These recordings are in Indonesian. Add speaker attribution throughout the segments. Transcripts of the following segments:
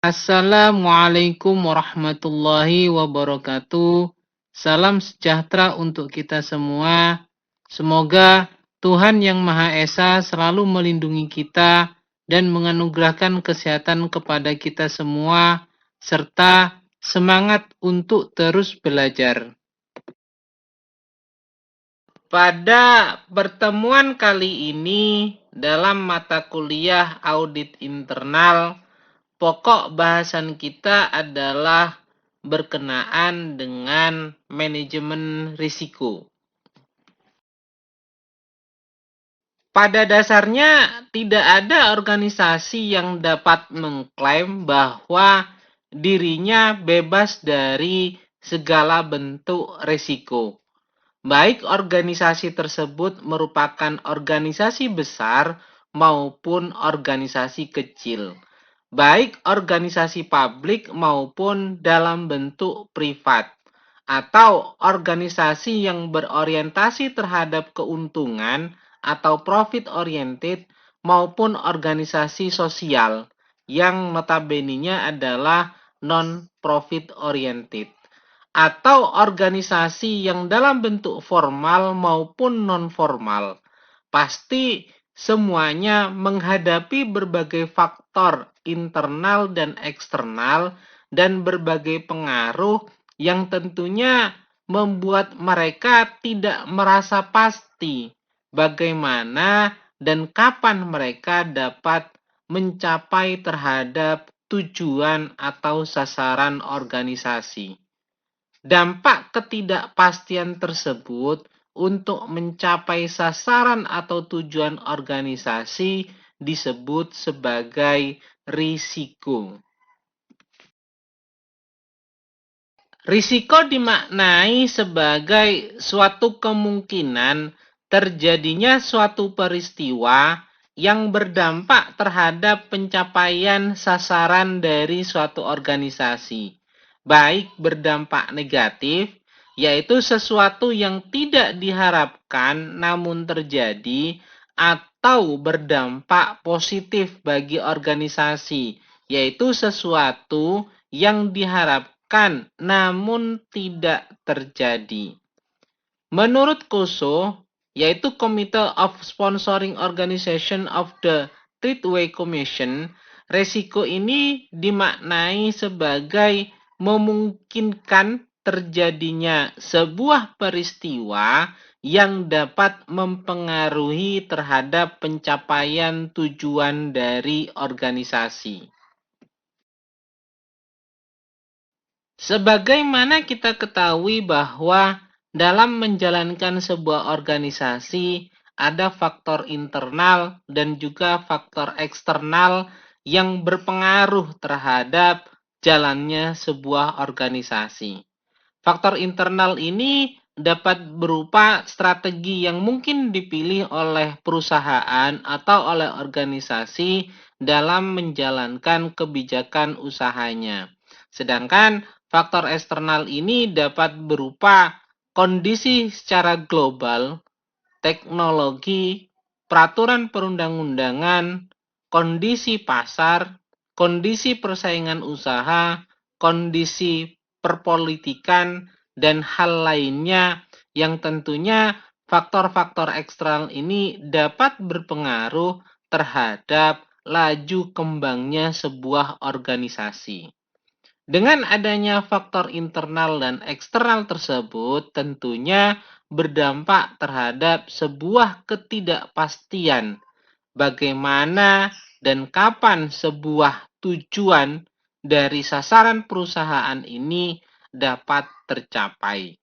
Speaker 1: Assalamualaikum warahmatullahi wabarakatuh. Salam sejahtera untuk kita semua. Semoga Tuhan Yang Maha Esa selalu melindungi kita dan menganugerahkan kesehatan kepada kita semua, serta semangat untuk terus belajar. Pada pertemuan kali ini, dalam mata kuliah audit internal, pokok bahasan kita adalah berkenaan dengan manajemen risiko. Pada dasarnya, tidak ada organisasi yang dapat mengklaim bahwa dirinya bebas dari segala bentuk risiko. Baik organisasi tersebut merupakan organisasi besar maupun organisasi kecil. Baik organisasi publik maupun dalam bentuk privat. Atau organisasi yang berorientasi terhadap keuntungan atau profit oriented maupun organisasi sosial yang notabene-nya adalah non-profit oriented. Atau organisasi yang dalam bentuk formal maupun non-formal. Pasti semuanya menghadapi berbagai faktor internal dan eksternal dan berbagai pengaruh yang tentunya membuat mereka tidak merasa pasti bagaimana dan kapan mereka dapat mencapai terhadap tujuan atau sasaran organisasi. Dampak ketidakpastian tersebut untuk mencapai sasaran atau tujuan organisasi disebut sebagai risiko. Risiko dimaknai sebagai suatu kemungkinan terjadinya suatu peristiwa yang berdampak terhadap pencapaian sasaran dari suatu organisasi. Baik berdampak negatif, yaitu sesuatu yang tidak diharapkan namun terjadi, atau berdampak positif bagi organisasi, yaitu sesuatu yang diharapkan namun tidak terjadi. Menurut COSO, yaitu Committee of Sponsoring Organization of the Treatway Commission, resiko ini dimaknai sebagai memungkinkan terjadinya sebuah peristiwa yang dapat mempengaruhi terhadap pencapaian tujuan dari organisasi. Sebagaimana kita ketahui bahwa dalam menjalankan sebuah organisasi ada faktor internal dan juga faktor eksternal yang berpengaruh terhadap jalannya sebuah organisasi. Faktor internal ini dapat berupa strategi yang mungkin dipilih oleh perusahaan atau oleh organisasi dalam menjalankan kebijakan usahanya. Sedangkan faktor eksternal ini dapat berupa kondisi secara global, teknologi, peraturan perundang-undangan, kondisi pasar, kondisi persaingan usaha, kondisi perpolitikan, dan hal lainnya yang tentunya faktor-faktor eksternal ini dapat berpengaruh terhadap laju kembangnya sebuah organisasi. Dengan adanya faktor internal dan eksternal tersebut tentunya berdampak terhadap sebuah ketidakpastian bagaimana dan kapan sebuah tujuan dari sasaran perusahaan ini dapat tercapai.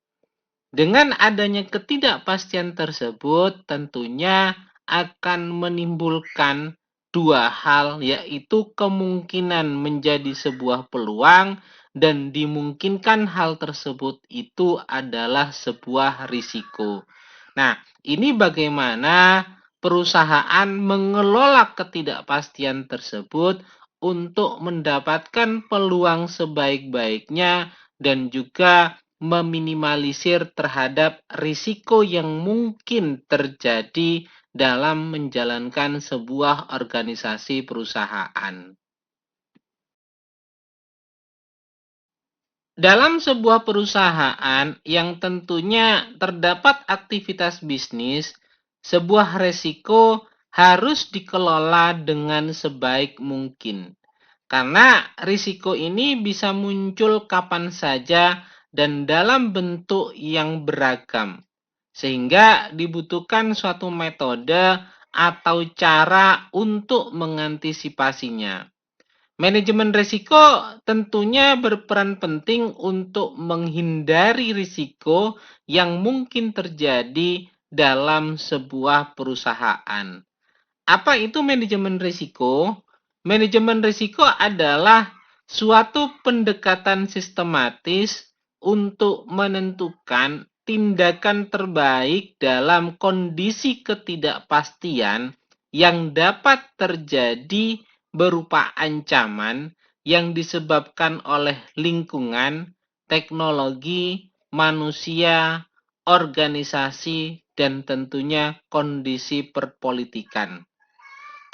Speaker 1: Dengan adanya ketidakpastian tersebut tentunya akan menimbulkan dua hal, yaitu kemungkinan menjadi sebuah peluang dan dimungkinkan hal tersebut itu adalah sebuah risiko. Nah, ini bagaimana perusahaan mengelola ketidakpastian tersebut untuk mendapatkan peluang sebaik-baiknya dan juga meminimalisir terhadap risiko yang mungkin terjadi dalam menjalankan sebuah organisasi perusahaan. Dalam sebuah perusahaan yang tentunya terdapat aktivitas bisnis, sebuah resiko harus dikelola dengan sebaik mungkin. Karena risiko ini bisa muncul kapan saja dan dalam bentuk yang beragam. Sehingga dibutuhkan suatu metode atau cara untuk mengantisipasinya. Manajemen risiko tentunya berperan penting untuk menghindari risiko yang mungkin terjadi dalam sebuah perusahaan. Apa itu manajemen risiko? Manajemen risiko adalah suatu pendekatan sistematis untuk menentukan tindakan terbaik dalam kondisi ketidakpastian yang dapat terjadi berupa ancaman yang disebabkan oleh lingkungan, teknologi, manusia, organisasi, dan tentunya kondisi perpolitikan.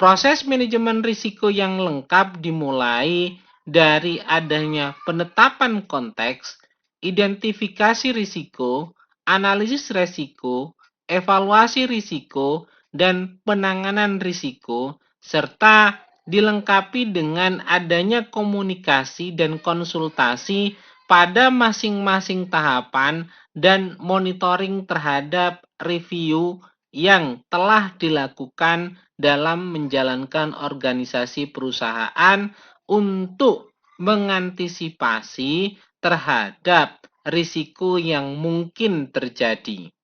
Speaker 1: Proses manajemen risiko yang lengkap dimulai dari adanya penetapan konteks, identifikasi risiko, analisis risiko, evaluasi risiko, dan penanganan risiko, serta dilengkapi dengan adanya komunikasi dan konsultasi pada masing-masing tahapan dan monitoring terhadap review yang telah dilakukan dalam menjalankan organisasi perusahaan untuk mengantisipasi terhadap risiko yang mungkin terjadi.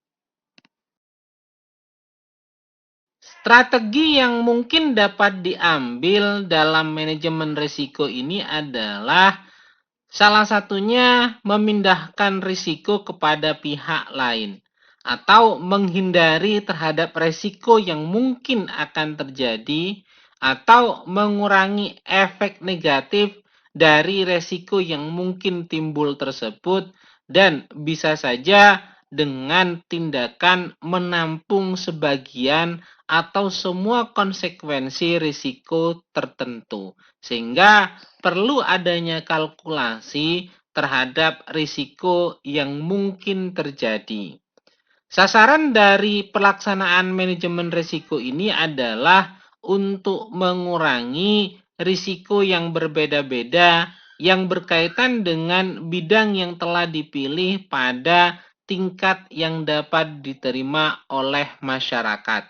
Speaker 1: Strategi yang mungkin dapat diambil dalam manajemen risiko ini adalah salah satunya memindahkan risiko kepada pihak lain atau menghindari terhadap risiko yang mungkin akan terjadi atau mengurangi efek negatif dari risiko yang mungkin timbul tersebut dan bisa saja dengan tindakan menampung sebagian atau semua konsekuensi risiko tertentu sehingga perlu adanya kalkulasi terhadap risiko yang mungkin terjadi. Sasaran dari pelaksanaan manajemen risiko ini adalah untuk mengurangi risiko yang berbeda-beda yang berkaitan dengan bidang yang telah dipilih pada tingkat yang dapat diterima oleh masyarakat.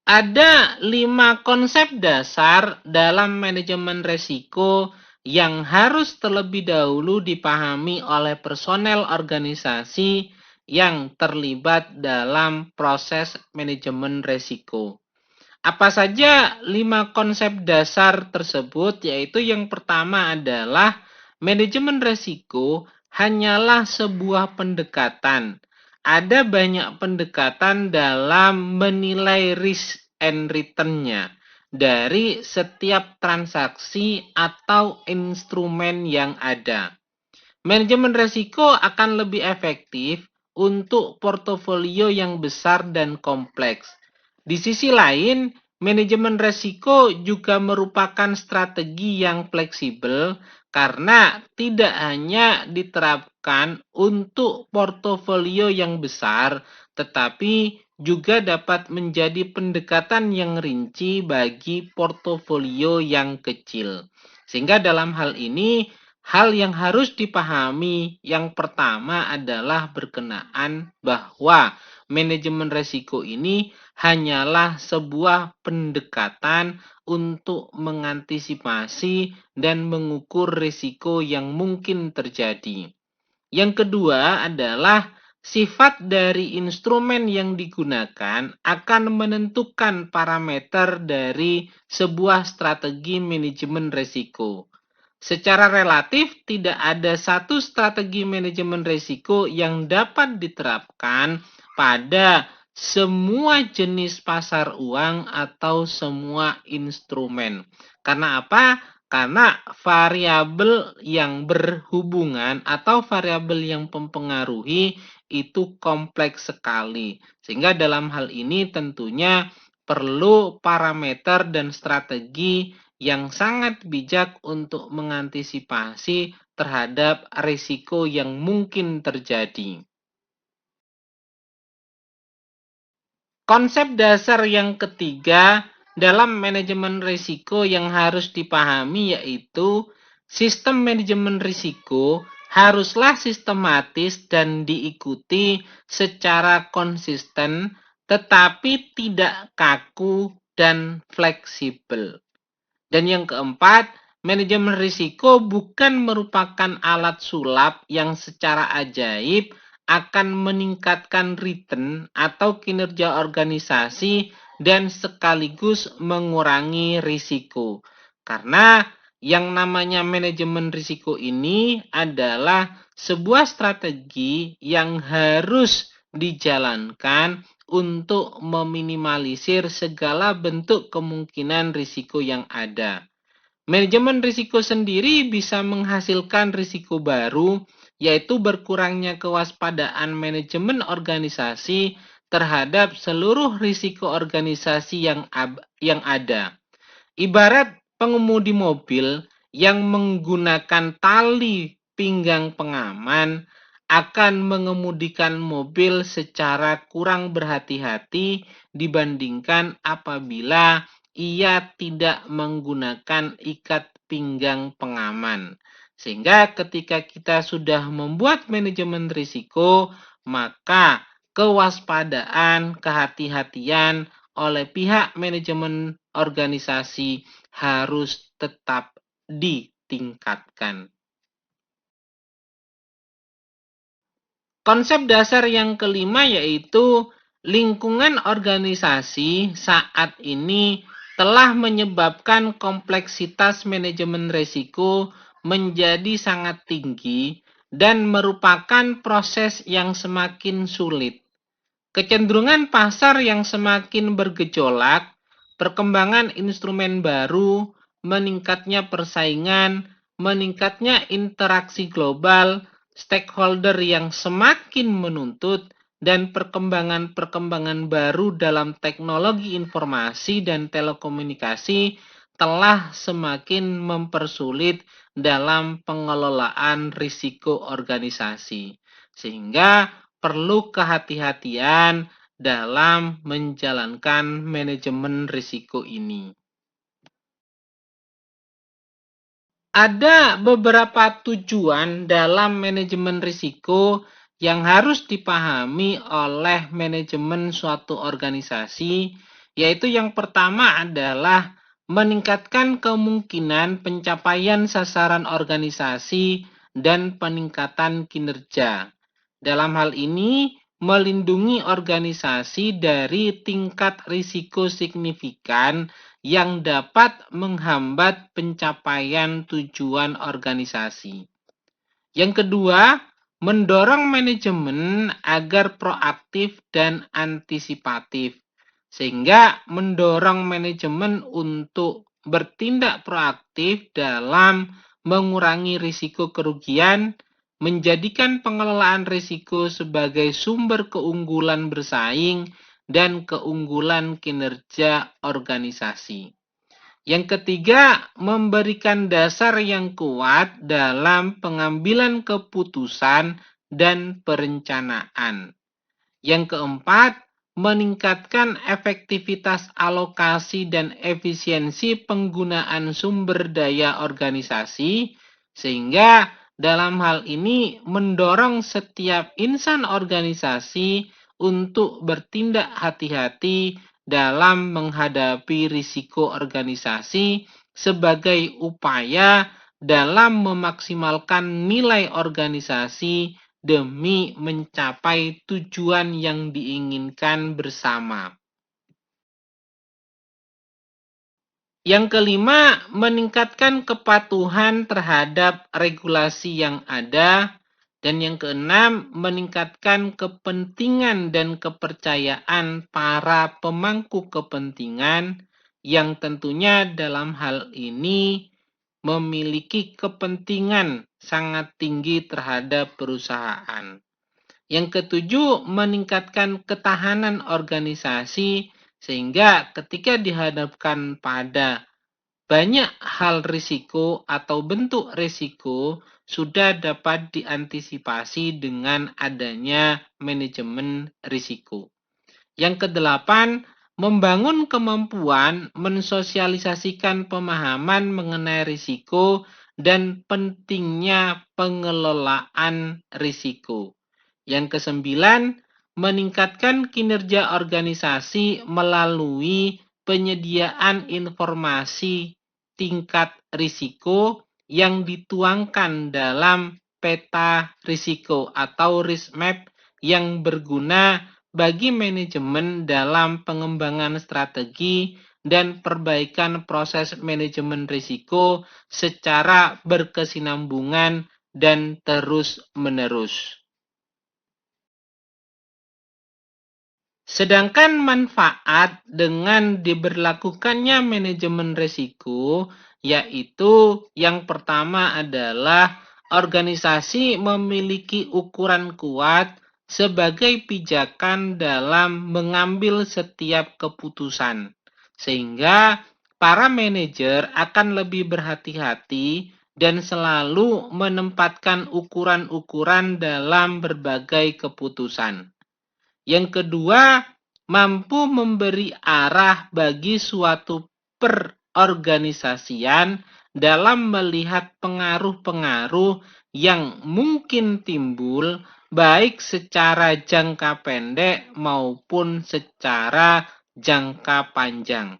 Speaker 1: Ada 5 konsep dasar dalam manajemen risiko yang harus terlebih dahulu dipahami oleh personel organisasi yang terlibat dalam proses manajemen risiko. Apa saja 5 konsep dasar tersebut? Yaitu yang pertama adalah manajemen risiko hanyalah sebuah pendekatan. Ada banyak pendekatan dalam menilai risk and return-nya dari setiap transaksi atau instrumen yang ada. Manajemen risiko akan lebih efektif untuk portofolio yang besar dan kompleks. Di sisi lain, manajemen risiko juga merupakan strategi yang fleksibel karena tidak hanya diterapkan untuk portofolio yang besar, tetapi juga dapat menjadi pendekatan yang rinci bagi portofolio yang kecil. Sehingga dalam hal ini, hal yang harus dipahami yang pertama adalah berkenaan bahwa manajemen risiko ini hanyalah sebuah pendekatan untuk mengantisipasi dan mengukur risiko yang mungkin terjadi. Yang kedua adalah sifat dari instrumen yang digunakan akan menentukan parameter dari sebuah strategi manajemen risiko. Secara relatif, tidak ada satu strategi manajemen risiko yang dapat diterapkan pada semua jenis pasar uang atau semua instrumen. Karena apa? Karena variabel yang berhubungan atau variabel yang mempengaruhi itu kompleks sekali. Sehingga dalam hal ini tentunya perlu parameter dan strategi yang sangat bijak untuk mengantisipasi terhadap risiko yang mungkin terjadi. Konsep dasar yang ketiga dalam manajemen risiko yang harus dipahami yaitu sistem manajemen risiko haruslah sistematis dan diikuti secara konsisten tetapi tidak kaku dan fleksibel. Dan yang keempat, manajemen risiko bukan merupakan alat sulap yang secara ajaib akan meningkatkan return atau kinerja organisasi dan sekaligus mengurangi risiko. Karena yang namanya manajemen risiko ini adalah sebuah strategi yang harus dijalankan untuk meminimalisir segala bentuk kemungkinan risiko yang ada. Manajemen risiko sendiri bisa menghasilkan risiko baru, yaitu berkurangnya kewaspadaan manajemen organisasi terhadap seluruh risiko organisasi yang ada. Ibarat pengemudi mobil yang menggunakan tali pinggang pengaman akan mengemudikan mobil secara kurang berhati-hati dibandingkan apabila ia tidak menggunakan ikat pinggang pengaman. Sehingga ketika kita sudah membuat manajemen risiko, maka kewaspadaan, kehati-hatian oleh pihak manajemen organisasi harus tetap ditingkatkan. Konsep dasar yang kelima yaitu lingkungan organisasi saat ini telah menyebabkan kompleksitas manajemen risiko menjadi sangat tinggi dan merupakan proses yang semakin sulit. Kecenderungan pasar yang semakin bergejolak, perkembangan instrumen baru, meningkatnya persaingan, meningkatnya interaksi global, stakeholder yang semakin menuntut, dan perkembangan-perkembangan baru dalam teknologi informasi dan telekomunikasi telah semakin mempersulit dalam pengelolaan risiko organisasi. Sehingga perlu kehati-hatian dalam menjalankan manajemen risiko ini. Ada beberapa tujuan dalam manajemen risiko yang harus dipahami oleh manajemen suatu organisasi, yaitu yang pertama adalah meningkatkan kemungkinan pencapaian sasaran organisasi dan peningkatan kinerja. Dalam hal ini, melindungi organisasi dari tingkat risiko signifikan yang dapat menghambat pencapaian tujuan organisasi. Yang kedua, mendorong manajemen agar proaktif dan antisipatif, sehingga mendorong manajemen untuk bertindak proaktif dalam mengurangi risiko kerugian, menjadikan pengelolaan risiko sebagai sumber keunggulan bersaing dan keunggulan kinerja organisasi. Yang ketiga, memberikan dasar yang kuat dalam pengambilan keputusan dan perencanaan. Yang keempat, meningkatkan efektivitas alokasi dan efisiensi penggunaan sumber daya organisasi, sehingga dalam hal ini mendorong setiap insan organisasi untuk bertindak hati-hati dalam menghadapi risiko organisasi sebagai upaya dalam memaksimalkan nilai organisasi demi mencapai tujuan yang diinginkan bersama. Yang kelima, meningkatkan kepatuhan terhadap regulasi yang ada. Dan yang keenam, meningkatkan kepentingan dan kepercayaan para pemangku kepentingan yang tentunya dalam hal ini memiliki kepentingan sangat tinggi terhadap perusahaan. Yang ketujuh, meningkatkan ketahanan organisasi sehingga ketika dihadapkan pada banyak hal risiko atau bentuk risiko sudah dapat diantisipasi dengan adanya manajemen risiko. Yang kedelapan, membangun kemampuan mensosialisasikan pemahaman mengenai risiko dan pentingnya pengelolaan risiko. Yang kesembilan, meningkatkan kinerja organisasi melalui penyediaan informasi tingkat risiko yang dituangkan dalam peta risiko atau risk map yang berguna bagi manajemen dalam pengembangan strategi dan perbaikan proses manajemen risiko secara berkesinambungan dan terus-menerus. Sedangkan manfaat dengan diberlakukannya manajemen risiko, yaitu yang pertama adalah organisasi memiliki ukuran kuat sebagai pijakan dalam mengambil setiap keputusan, sehingga para manajer akan lebih berhati-hati dan selalu menempatkan ukuran-ukuran dalam berbagai keputusan. Yang kedua, mampu memberi arah bagi suatu perorganisasian dalam melihat pengaruh-pengaruh yang mungkin timbul baik secara jangka pendek maupun secara jangka panjang.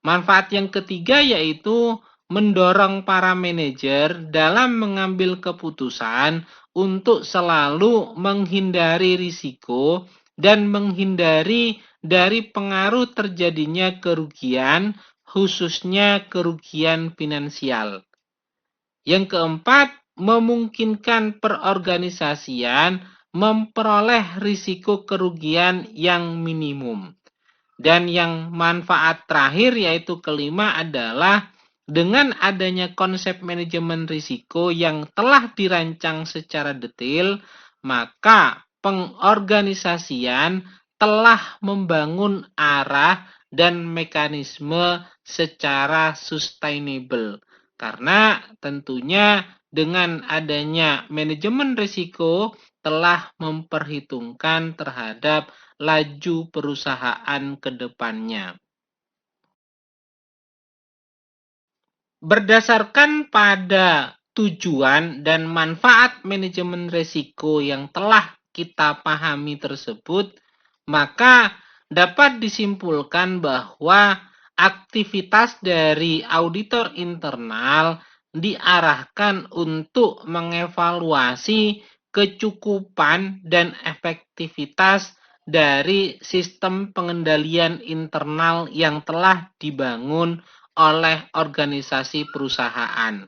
Speaker 1: Manfaat yang ketiga yaitu mendorong para manajer dalam mengambil keputusan untuk selalu menghindari risiko dan menghindari dari pengaruh terjadinya kerugian, khususnya kerugian finansial. Yang keempat, memungkinkan perorganisasian memperoleh risiko kerugian yang minimum. Dan yang manfaat terakhir yaitu kelima adalah dengan adanya konsep manajemen risiko yang telah dirancang secara detail, maka pengorganisasian telah membangun arah dan mekanisme secara sustainable. Karena tentunya dengan adanya manajemen risiko telah memperhitungkan terhadap laju perusahaan ke depannya. Berdasarkan pada tujuan dan manfaat manajemen risiko yang telah kita pahami tersebut, maka dapat disimpulkan bahwa aktivitas dari auditor internal diarahkan untuk mengevaluasi kecukupan dan efektivitas dari sistem pengendalian internal yang telah dibangun oleh organisasi perusahaan.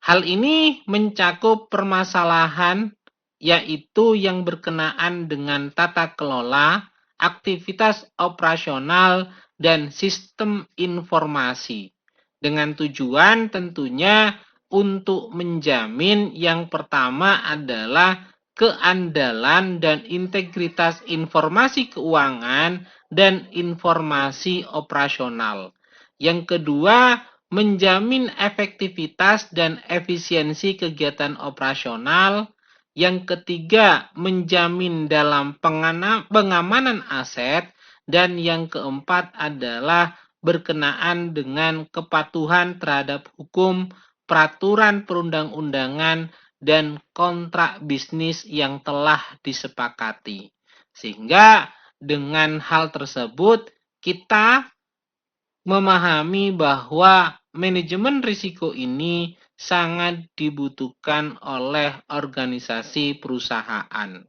Speaker 1: Hal ini mencakup permasalahan yaitu yang berkenaan dengan tata kelola, aktivitas operasional, dan sistem informasi. Dengan tujuan tentunya untuk menjamin yang pertama adalah keandalan dan integritas informasi keuangan dan informasi operasional. Yang kedua, menjamin efektivitas dan efisiensi kegiatan operasional. Yang ketiga, menjamin dalam pengamanan aset. Dan yang keempat adalah berkenaan dengan kepatuhan terhadap hukum, peraturan perundang-undangan, dan kontrak bisnis yang telah disepakati. Sehingga dengan hal tersebut kita memahami bahwa manajemen risiko ini sangat dibutuhkan oleh organisasi perusahaan.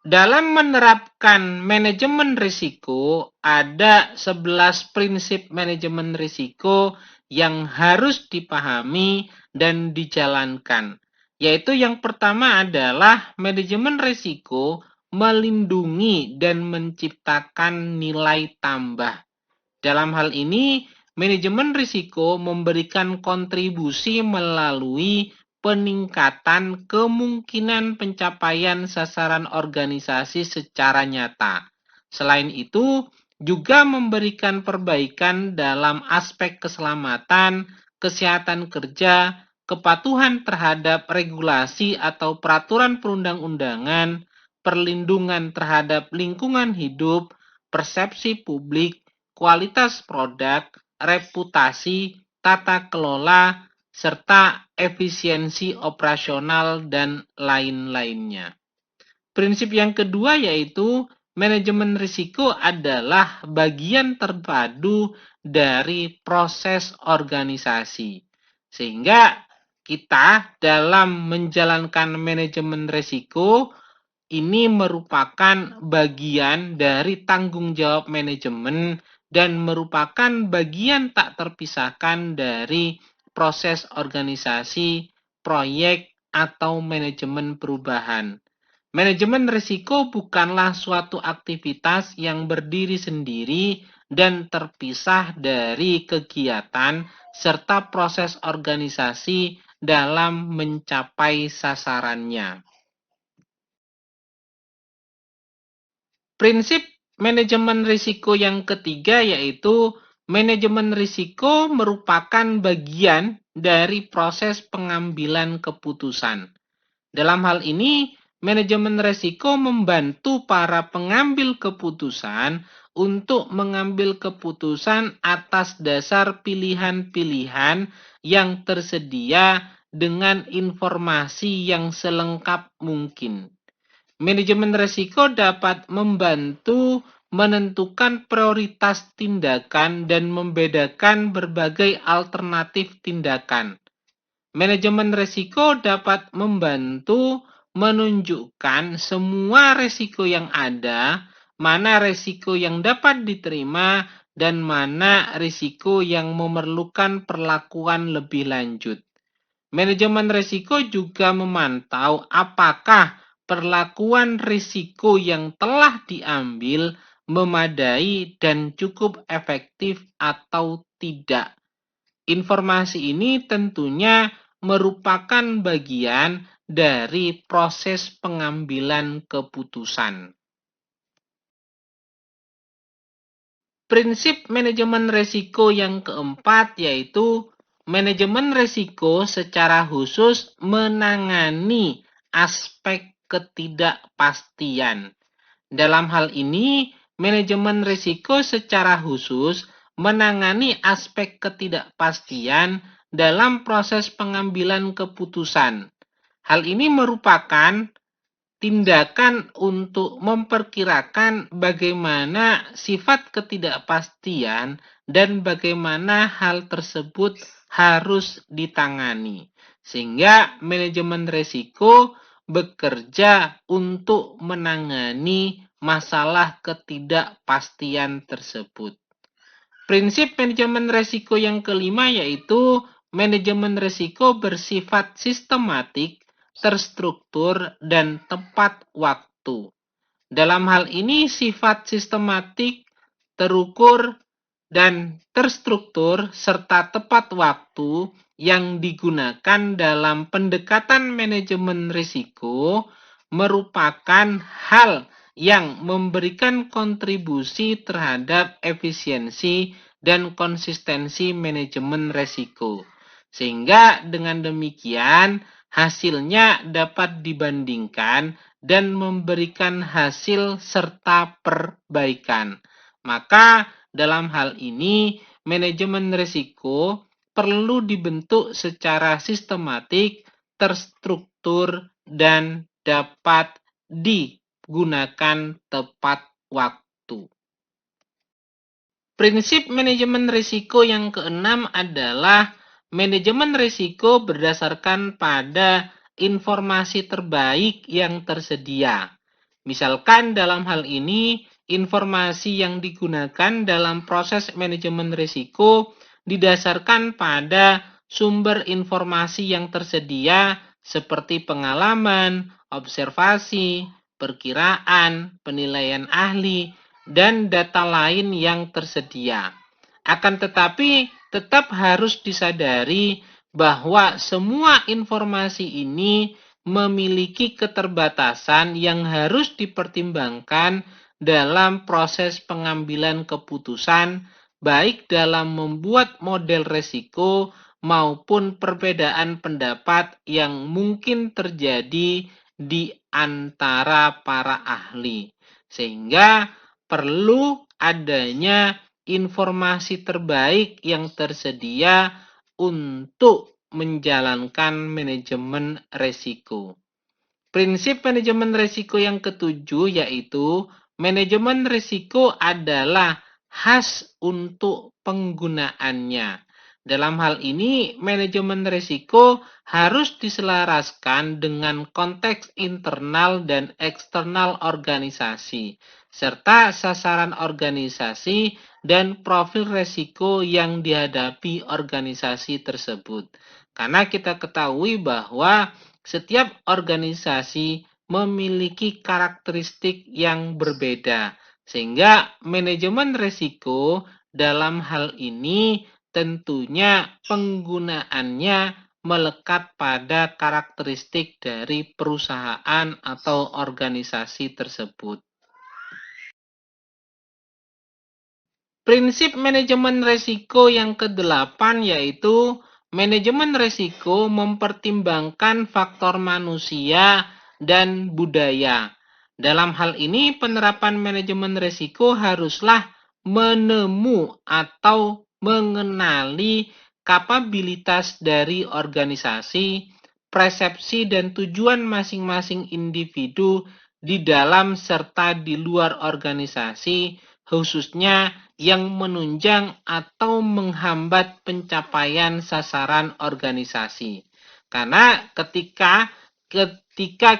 Speaker 1: Dalam menerapkan manajemen risiko, ada 11 prinsip manajemen risiko yang harus dipahami dan dijalankan. Yaitu yang pertama adalah manajemen risiko melindungi dan menciptakan nilai tambah. Dalam hal ini, manajemen risiko memberikan kontribusi melalui peningkatan kemungkinan pencapaian sasaran organisasi secara nyata. Selain itu, juga memberikan perbaikan dalam aspek keselamatan, kesehatan kerja, kepatuhan terhadap regulasi atau peraturan perundang-undangan, perlindungan terhadap lingkungan hidup, persepsi publik, kualitas produk, reputasi, tata kelola, serta efisiensi operasional dan lain-lainnya. Prinsip yang kedua yaitu manajemen risiko adalah bagian terpadu dari proses organisasi. Sehingga kita dalam menjalankan manajemen risiko ini merupakan bagian dari tanggung jawab manajemen dan merupakan bagian tak terpisahkan dari proses organisasi, proyek, atau manajemen perubahan. Manajemen risiko bukanlah suatu aktivitas yang berdiri sendiri dan terpisah dari kegiatan serta proses organisasi dalam mencapai sasarannya. Prinsip manajemen risiko yang ketiga yaitu manajemen risiko merupakan bagian dari proses pengambilan keputusan. Dalam hal ini, manajemen risiko membantu para pengambil keputusan untuk mengambil keputusan atas dasar pilihan-pilihan yang tersedia dengan informasi yang selengkap mungkin. Manajemen risiko dapat membantu menentukan prioritas tindakan dan membedakan berbagai alternatif tindakan. Manajemen risiko dapat membantu menunjukkan semua risiko yang ada, mana risiko yang dapat diterima, dan mana risiko yang memerlukan perlakuan lebih lanjut. Manajemen risiko juga memantau apakah perlakuan risiko yang telah diambil memadai dan cukup efektif atau tidak. Informasi ini tentunya merupakan bagian dari proses pengambilan keputusan. Prinsip manajemen risiko yang keempat yaitu manajemen risiko secara khusus menangani aspek ketidakpastian. Dalam hal ini, manajemen risiko secara khusus menangani aspek ketidakpastian dalam proses pengambilan keputusan. Hal ini merupakan tindakan untuk memperkirakan bagaimana sifat ketidakpastian dan bagaimana hal tersebut harus ditangani. Sehingga manajemen risiko bekerja untuk menangani masalah ketidakpastian tersebut. Prinsip manajemen risiko yang kelima yaitu manajemen risiko bersifat sistematik, terstruktur, dan tepat waktu. Dalam hal ini sifat sistematik, terukur, dan terstruktur serta tepat waktu yang digunakan dalam pendekatan manajemen risiko merupakan hal yang memberikan kontribusi terhadap efisiensi dan konsistensi manajemen risiko. Sehingga dengan demikian hasilnya dapat dibandingkan dan memberikan hasil serta perbaikan. Maka dalam hal ini manajemen risiko perlu dibentuk secara sistematik, terstruktur, dan dapat digunakan tepat waktu. Prinsip manajemen risiko yang keenam adalah manajemen risiko berdasarkan pada informasi terbaik yang tersedia. Misalkan dalam hal ini, informasi yang digunakan dalam proses manajemen risiko didasarkan pada sumber informasi yang tersedia seperti pengalaman, observasi, perkiraan, penilaian ahli, dan data lain yang tersedia. Akan tetapi, tetap harus disadari bahwa semua informasi ini memiliki keterbatasan yang harus dipertimbangkan dalam proses pengambilan keputusan, baik dalam membuat model resiko maupun perbedaan pendapat yang mungkin terjadi di antara para ahli. Sehingga perlu adanya informasi terbaik yang tersedia untuk menjalankan manajemen resiko. Prinsip manajemen risiko yang ketujuh yaitu manajemen risiko adalah khas untuk penggunaannya. Dalam hal ini, manajemen risiko harus diselaraskan dengan konteks internal dan eksternal organisasi, serta sasaran organisasi dan profil risiko yang dihadapi organisasi tersebut. Karena kita ketahui bahwa setiap organisasi memiliki karakteristik yang berbeda, sehingga manajemen risiko dalam hal ini tentunya penggunaannya melekat pada karakteristik dari perusahaan atau organisasi tersebut. Prinsip manajemen risiko yang kedelapan yaitu manajemen risiko mempertimbangkan faktor manusia dan budaya. Dalam hal ini, penerapan manajemen risiko haruslah menemu atau mengenali kapabilitas dari organisasi, persepsi dan tujuan masing-masing individu di dalam serta di luar organisasi, khususnya yang menunjang atau menghambat pencapaian sasaran organisasi. Karena ketika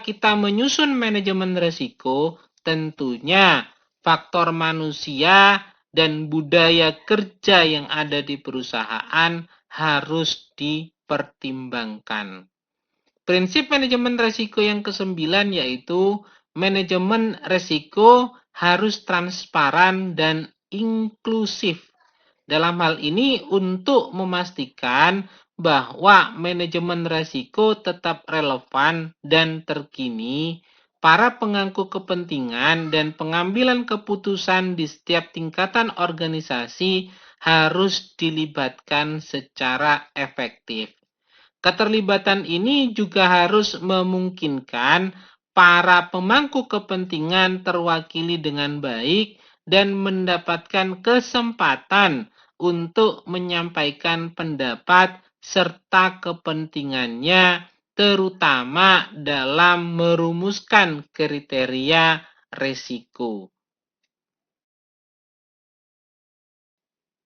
Speaker 1: kita menyusun manajemen risiko, tentunya faktor manusia dan budaya kerja yang ada di perusahaan harus dipertimbangkan. Prinsip manajemen risiko yang kesembilan yaitu manajemen risiko harus transparan dan inklusif. Dalam hal ini untuk memastikan bahwa manajemen risiko tetap relevan dan terkini, para pemangku kepentingan dan pengambilan keputusan di setiap tingkatan organisasi harus dilibatkan secara efektif. Keterlibatan ini juga harus memungkinkan para pemangku kepentingan terwakili dengan baik dan mendapatkan kesempatan untuk menyampaikan pendapat serta kepentingannya, terutama dalam merumuskan kriteria risiko.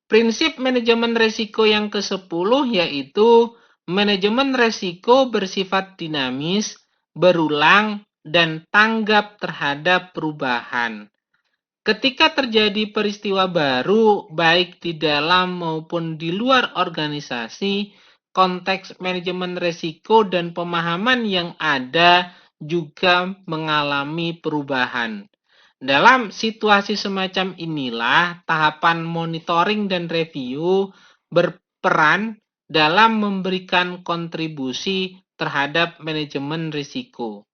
Speaker 1: Prinsip manajemen risiko yang ke-10 yaitu manajemen risiko bersifat dinamis, berulang, dan tanggap terhadap perubahan. Ketika terjadi peristiwa baru, baik di dalam maupun di luar organisasi, konteks manajemen risiko dan pemahaman yang ada juga mengalami perubahan. Dalam situasi semacam inilah, tahapan monitoring dan review berperan dalam memberikan kontribusi terhadap manajemen risiko.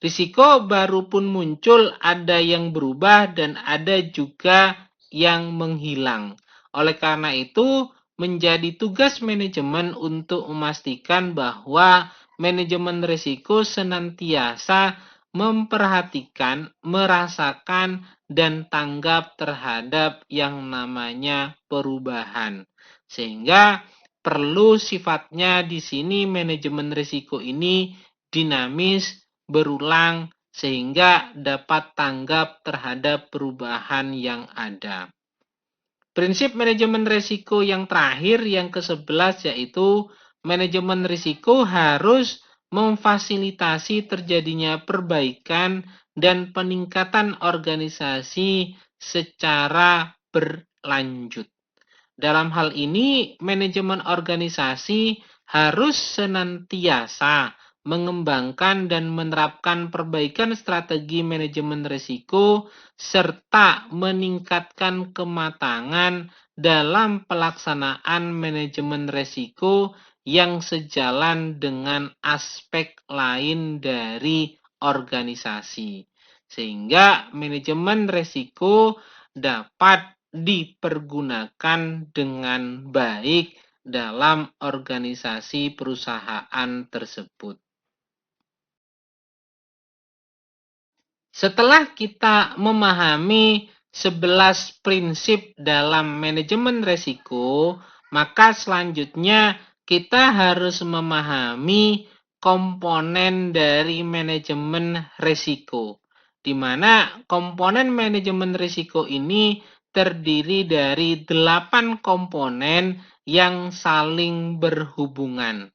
Speaker 1: Risiko baru pun muncul, ada yang berubah dan ada juga yang menghilang. Oleh karena itu, menjadi tugas manajemen untuk memastikan bahwa manajemen risiko senantiasa memperhatikan, merasakan, dan tanggap terhadap yang namanya perubahan. Sehingga perlu sifatnya di sini manajemen risiko ini dinamis, berulang, sehingga dapat tanggap terhadap perubahan yang ada. Prinsip manajemen risiko yang terakhir, yang ke-11, yaitu manajemen risiko harus memfasilitasi terjadinya perbaikan dan peningkatan organisasi secara berlanjut. Dalam hal ini, manajemen organisasi harus senantiasa mengembangkan dan menerapkan perbaikan strategi manajemen risiko serta meningkatkan kematangan dalam pelaksanaan manajemen risiko yang sejalan dengan aspek lain dari organisasi. sehingga manajemen risiko dapat dipergunakan dengan baik dalam organisasi perusahaan tersebut. Setelah kita memahami 11 prinsip dalam manajemen risiko, maka selanjutnya kita harus memahami komponen dari manajemen risiko, di mana komponen manajemen risiko ini terdiri dari 8 komponen yang saling berhubungan.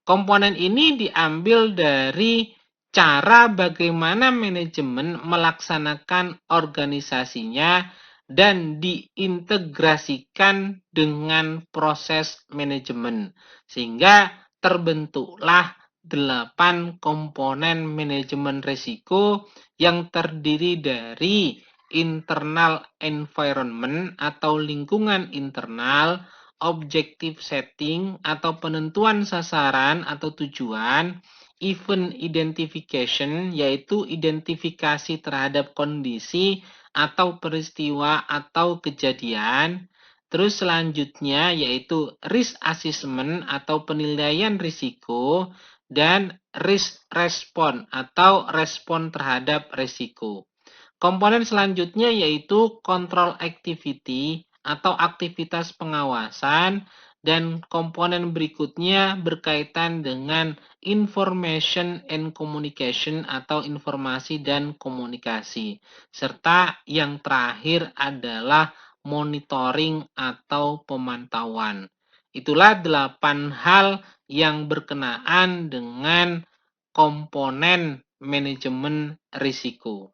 Speaker 1: Komponen ini diambil dari cara bagaimana manajemen melaksanakan organisasinya dan diintegrasikan dengan proses manajemen, sehingga terbentuklah 8 komponen manajemen risiko yang terdiri dari internal environment atau lingkungan internal, objective setting atau penentuan sasaran atau tujuan, event identification yaitu identifikasi terhadap kondisi atau peristiwa atau kejadian. Terus selanjutnya yaitu risk assessment atau penilaian risiko dan risk response atau respon terhadap risiko. Komponen selanjutnya yaitu control activity atau aktivitas pengawasan, dan komponen berikutnya berkaitan dengan information and communication atau informasi dan komunikasi. Serta yang terakhir adalah monitoring atau pemantauan. Itulah 8 hal yang berkenaan dengan komponen manajemen risiko.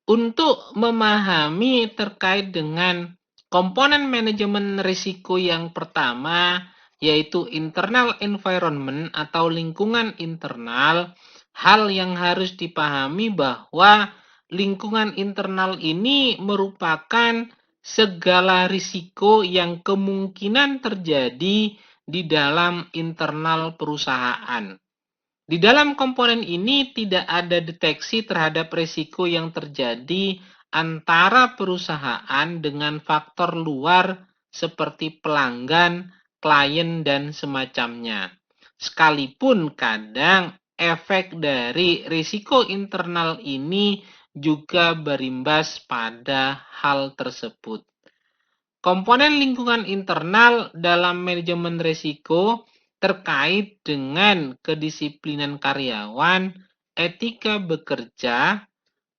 Speaker 1: Untuk memahami terkait dengan komponen manajemen risiko yang pertama, yaitu internal environment atau lingkungan internal, hal yang harus dipahami bahwa lingkungan internal ini merupakan segala risiko yang kemungkinan terjadi di dalam internal perusahaan. Di dalam komponen ini tidak ada deteksi terhadap risiko yang terjadi antara perusahaan dengan faktor luar seperti pelanggan, klien, dan semacamnya. Sekalipun kadang efek dari risiko internal ini juga berimbas pada hal tersebut. Komponen lingkungan internal dalam manajemen risiko terkait dengan kedisiplinan karyawan, etika bekerja,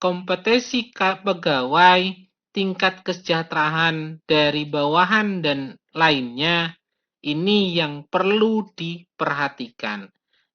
Speaker 1: kompetensi pegawai, tingkat kesejahteraan dari bawahan, dan lainnya. Ini yang perlu diperhatikan.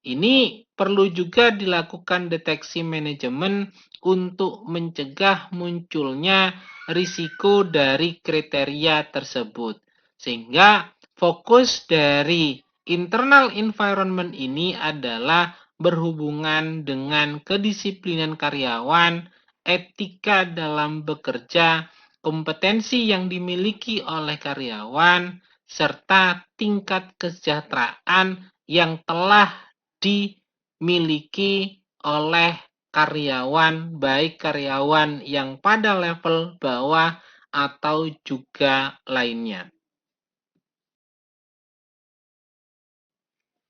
Speaker 1: Ini perlu juga dilakukan deteksi manajemen untuk mencegah munculnya risiko dari kriteria tersebut. Sehingga fokus dari internal environment ini adalah berhubungan dengan kedisiplinan karyawan, etika dalam bekerja, kompetensi yang dimiliki oleh karyawan, serta tingkat kesejahteraan yang telah dimiliki oleh karyawan, baik karyawan yang pada level bawah atau juga lainnya.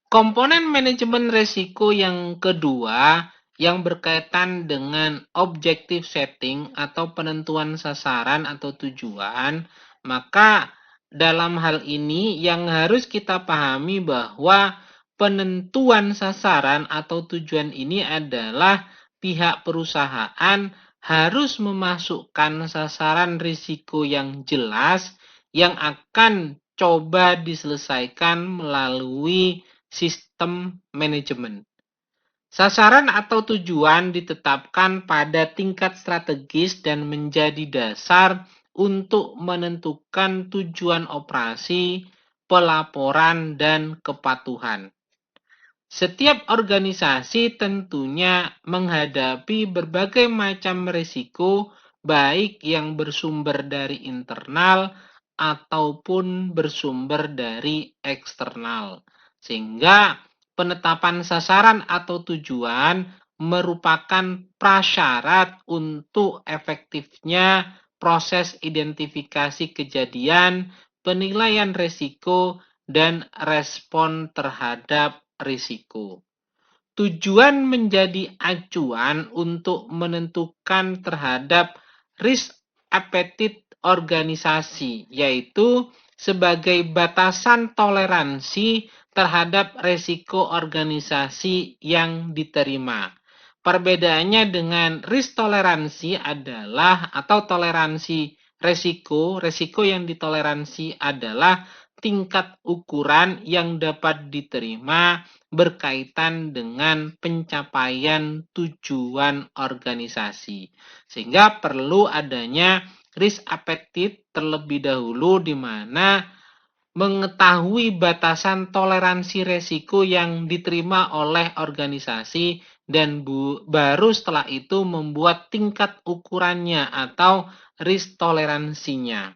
Speaker 1: Komponen manajemen risiko yang kedua yang berkaitan dengan objective setting atau penentuan sasaran atau tujuan, maka dalam hal ini yang harus kita pahami bahwa penentuan sasaran atau tujuan ini adalah pihak perusahaan harus memasukkan sasaran risiko yang jelas yang akan coba diselesaikan melalui sistem manajemen. Sasaran atau tujuan ditetapkan pada tingkat strategis dan menjadi dasar untuk menentukan tujuan operasi, pelaporan, dan kepatuhan. Setiap organisasi tentunya menghadapi berbagai macam risiko, baik yang bersumber dari internal ataupun bersumber dari eksternal. Sehingga penetapan sasaran atau tujuan merupakan prasyarat untuk efektifnya proses identifikasi kejadian, penilaian risiko, dan respon terhadap risiko. Tujuan menjadi acuan untuk menentukan terhadap risk appetite organisasi, yaitu sebagai batasan toleransi terhadap risiko organisasi yang diterima. Perbedaannya dengan risk toleransi adalah atau toleransi risiko yang ditoleransi adalah tingkat ukuran yang dapat diterima berkaitan dengan pencapaian tujuan organisasi. Sehingga perlu adanya risk appetite terlebih dahulu di mana mengetahui batasan toleransi resiko yang diterima oleh organisasi dan baru setelah itu membuat tingkat ukurannya atau risk toleransinya.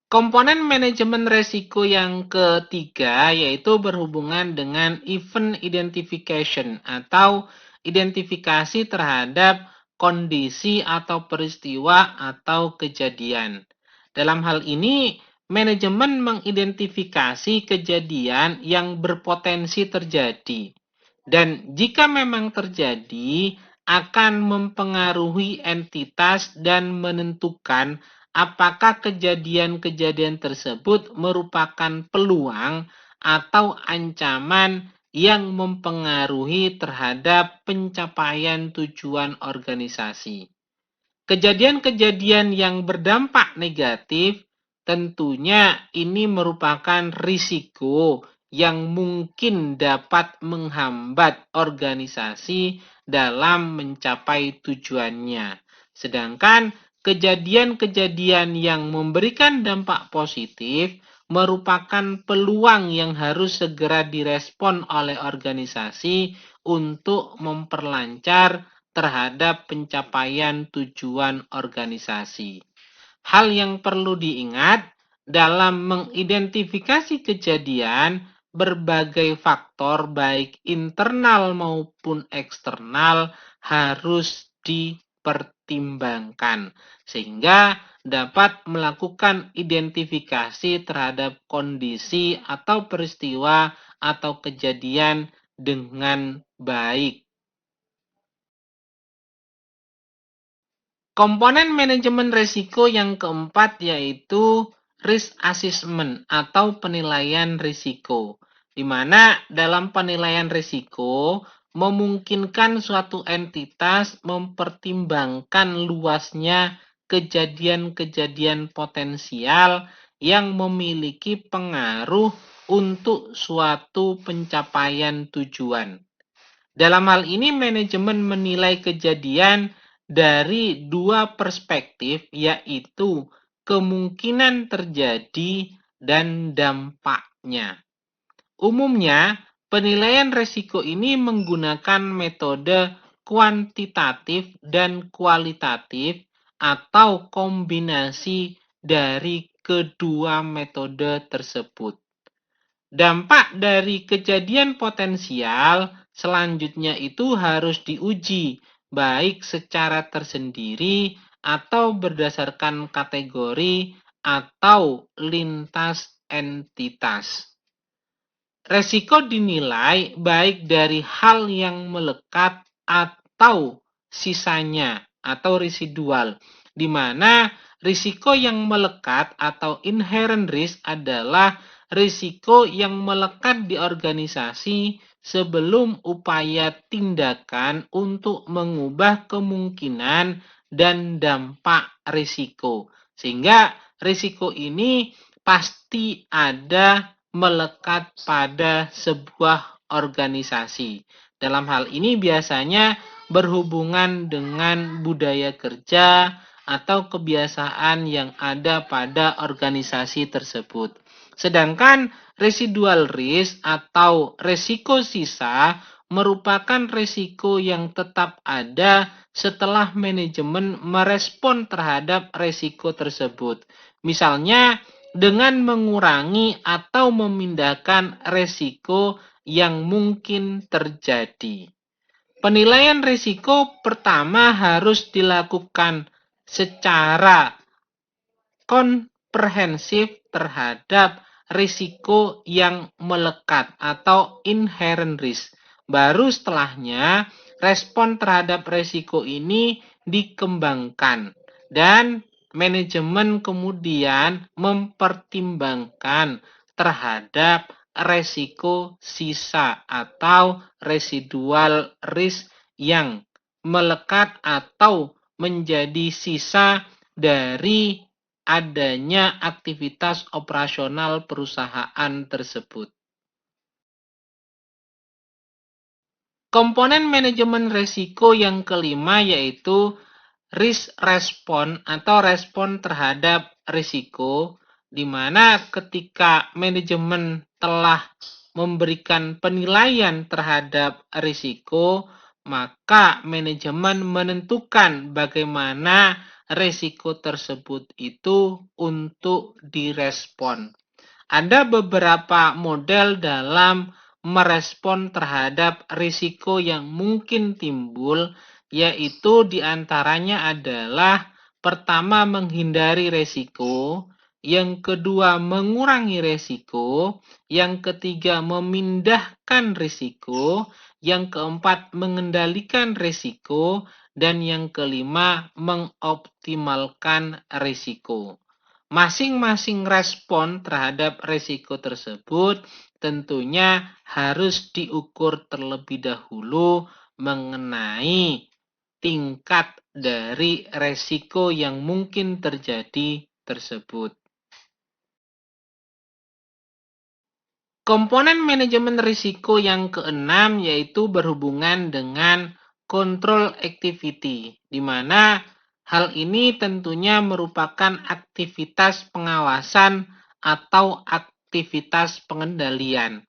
Speaker 1: Komponen manajemen resiko yang ketiga yaitu berhubungan dengan event identification atau identifikasi terhadap kondisi atau peristiwa atau kejadian. Dalam hal ini, manajemen mengidentifikasi kejadian yang berpotensi terjadi. Dan jika memang terjadi, akan mempengaruhi entitas dan menentukan apakah kejadian-kejadian tersebut merupakan peluang atau ancaman yang mempengaruhi terhadap pencapaian tujuan organisasi. Kejadian-kejadian yang berdampak negatif tentunya ini merupakan risiko yang mungkin dapat menghambat organisasi dalam mencapai tujuannya. Sedangkan kejadian-kejadian yang memberikan dampak positif merupakan peluang yang harus segera direspon oleh organisasi untuk memperlancar terhadap pencapaian tujuan organisasi. Hal yang perlu diingat dalam mengidentifikasi kejadian, berbagai faktor baik internal maupun eksternal harus dipertimbangkan sehingga dapat melakukan identifikasi terhadap kondisi atau peristiwa atau kejadian dengan baik. Komponen manajemen risiko yang keempat yaitu risk assessment atau penilaian risiko. Di mana dalam penilaian risiko memungkinkan suatu entitas mempertimbangkan luasnya kejadian-kejadian potensial yang memiliki pengaruh untuk suatu pencapaian tujuan. Dalam hal ini manajemen menilai kejadian dari dua perspektif yaitu kemungkinan terjadi dan dampaknya. Umumnya, penilaian risiko ini menggunakan metode kuantitatif dan kualitatif atau kombinasi dari kedua metode tersebut. Dampak dari kejadian potensial selanjutnya itu harus diuji, baik secara tersendiri atau berdasarkan kategori atau lintas entitas. Resiko dinilai baik dari hal yang melekat atau sisanya atau residual, di mana risiko yang melekat atau inherent risk adalah risiko yang melekat di organisasi sebelum upaya tindakan untuk mengubah kemungkinan dan dampak risiko. Sehingga risiko ini pasti ada melekat pada sebuah organisasi. Dalam hal ini biasanya berhubungan dengan budaya kerja atau kebiasaan yang ada pada organisasi tersebut. Sedangkan residual risk atau resiko sisa merupakan resiko yang tetap ada setelah manajemen merespon terhadap resiko tersebut. Misalnya, dengan mengurangi atau memindahkan resiko yang mungkin terjadi. Penilaian risiko pertama harus dilakukan secara komprehensif terhadap risiko yang melekat atau inherent risk. Baru setelahnya respon terhadap risiko ini dikembangkan dan manajemen kemudian mempertimbangkan terhadap resiko sisa atau residual risk yang melekat atau menjadi sisa dari adanya aktivitas operasional perusahaan tersebut. Komponen manajemen risiko yang kelima yaitu risk response atau respon terhadap risiko, di mana ketika manajemen telah memberikan penilaian terhadap risiko, maka manajemen menentukan bagaimana risiko tersebut itu untuk direspon. Ada beberapa model dalam merespon terhadap risiko yang mungkin timbul, yaitu diantaranya adalah pertama menghindari risiko, yang kedua mengurangi risiko, yang ketiga memindahkan risiko, yang keempat mengendalikan risiko, dan yang kelima mengoptimalkan risiko. Masing-masing respon terhadap risiko tersebut tentunya harus diukur terlebih dahulu mengenai tingkat dari risiko yang mungkin terjadi tersebut. Komponen manajemen risiko yang keenam yaitu berhubungan dengan control activity, di mana hal ini tentunya merupakan aktivitas pengawasan atau aktivitas pengendalian.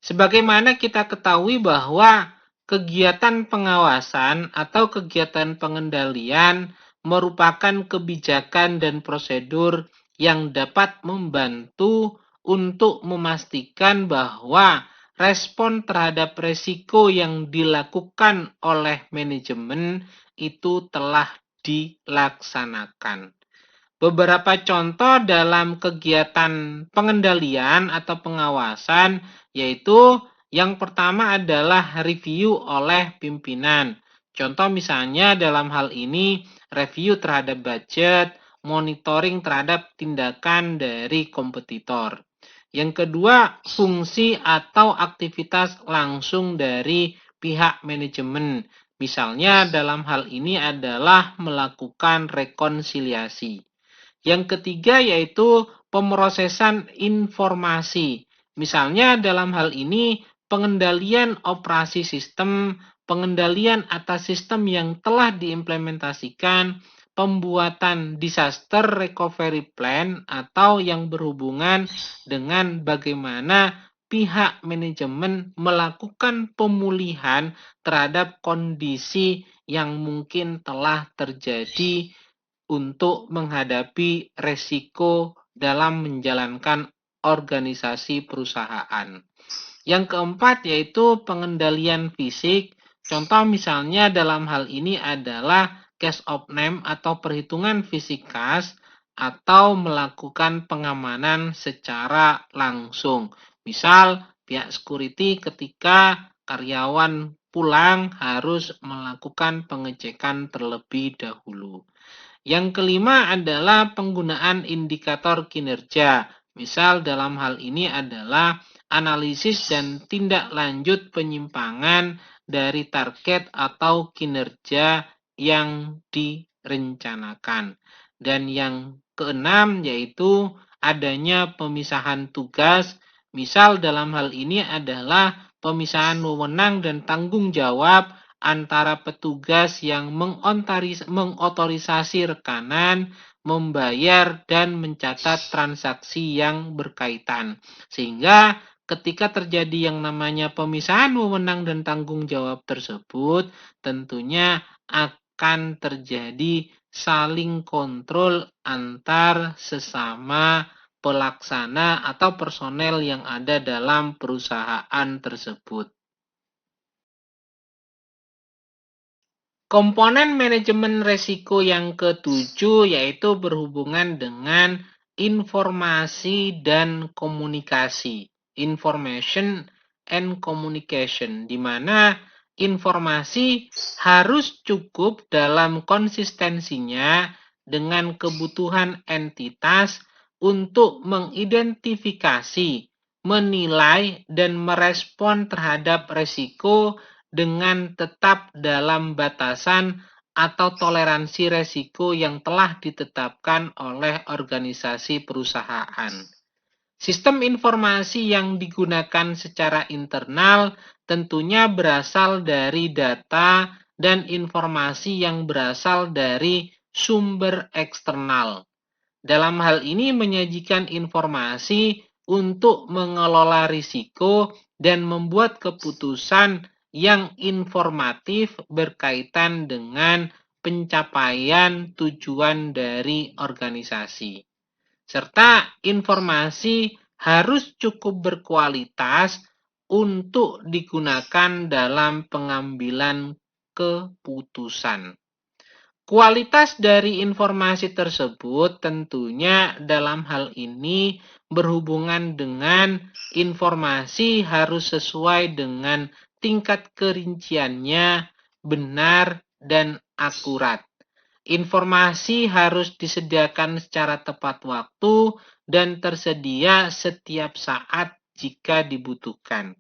Speaker 1: Sebagaimana kita ketahui bahwa kegiatan pengawasan atau kegiatan pengendalian merupakan kebijakan dan prosedur yang dapat membantu untuk memastikan bahwa respon terhadap risiko yang dilakukan oleh manajemen itu telah dilaksanakan. Beberapa contoh dalam kegiatan pengendalian atau pengawasan yaitu yang pertama adalah review oleh pimpinan. Contoh misalnya dalam hal ini review terhadap budget, monitoring terhadap tindakan dari kompetitor. Yang kedua, fungsi atau aktivitas langsung dari pihak manajemen. Misalnya dalam hal ini adalah melakukan rekonsiliasi. Yang ketiga yaitu pemrosesan informasi. Misalnya dalam hal ini pengendalian operasi sistem, pengendalian atas sistem yang telah diimplementasikan, pembuatan disaster recovery plan atau yang berhubungan dengan bagaimana pihak manajemen melakukan pemulihan terhadap kondisi yang mungkin telah terjadi untuk menghadapi resiko dalam menjalankan organisasi perusahaan. Yang keempat yaitu pengendalian fisik. Contoh misalnya dalam hal ini adalah cash of name atau perhitungan fisik kas atau melakukan pengamanan secara langsung. Misal pihak security ketika karyawan pulang harus melakukan pengecekan terlebih dahulu. Yang kelima adalah penggunaan indikator kinerja. Misal dalam hal ini adalah analisis dan tindak lanjut penyimpangan dari target atau kinerja yang direncanakan. Dan yang keenam yaitu adanya pemisahan tugas. Misal dalam hal ini adalah pemisahan wewenang dan tanggung jawab antara petugas yang mengotorisasi rekanan, membayar, dan mencatat transaksi yang berkaitan. Sehingga ketika terjadi yang namanya pemisahan wewenang dan tanggung jawab tersebut, tentunya akan terjadi saling kontrol antar sesama pelaksana atau personel yang ada dalam perusahaan tersebut. Komponen manajemen resiko yang ketujuh yaitu berhubungan dengan informasi dan komunikasi. Information and communication, di mana informasi harus cukup dalam konsistensinya dengan kebutuhan entitas untuk mengidentifikasi, menilai, dan merespon terhadap resiko dengan tetap dalam batasan atau toleransi resiko yang telah ditetapkan oleh organisasi perusahaan. Sistem informasi yang digunakan secara internal tentunya berasal dari data dan informasi yang berasal dari sumber eksternal. Dalam hal ini menyajikan informasi untuk mengelola risiko dan membuat keputusan yang informatif berkaitan dengan pencapaian tujuan dari organisasi. Serta informasi harus cukup berkualitas untuk digunakan dalam pengambilan keputusan. Kualitas dari informasi tersebut tentunya dalam hal ini berhubungan dengan informasi harus sesuai dengan tingkat kerinciannya, benar, dan akurat. Informasi harus disediakan secara tepat waktu dan tersedia setiap saat jika dibutuhkan.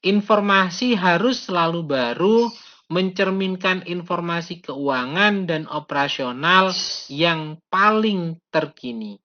Speaker 1: Informasi harus selalu baru, mencerminkan informasi keuangan dan operasional yang paling terkini.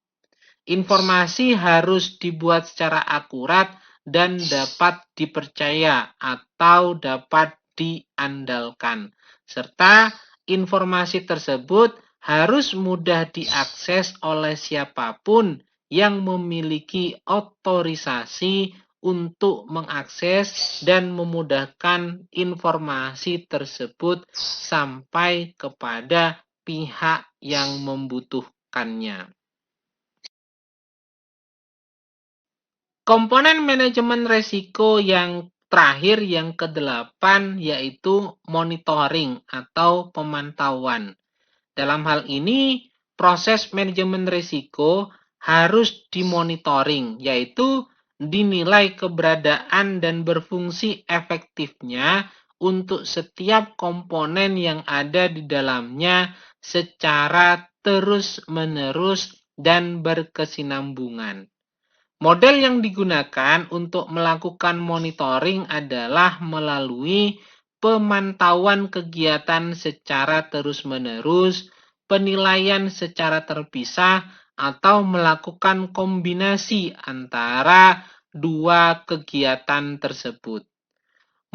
Speaker 1: Informasi harus dibuat secara akurat dan dapat dipercaya atau dapat diandalkan, serta informasi tersebut harus mudah diakses oleh siapapun yang memiliki otorisasi untuk mengakses dan memudahkan informasi tersebut sampai kepada pihak yang membutuhkannya. Komponen manajemen resiko yang terakhir yang ke-8 yaitu monitoring atau pemantauan. Dalam hal ini, proses manajemen risiko harus dimonitoring, yaitu dinilai keberadaan dan berfungsi efektifnya untuk setiap komponen yang ada di dalamnya secara terus-menerus dan berkesinambungan. Model yang digunakan untuk melakukan monitoring adalah melalui pemantauan kegiatan secara terus-menerus, penilaian secara terpisah, atau melakukan kombinasi antara dua kegiatan tersebut.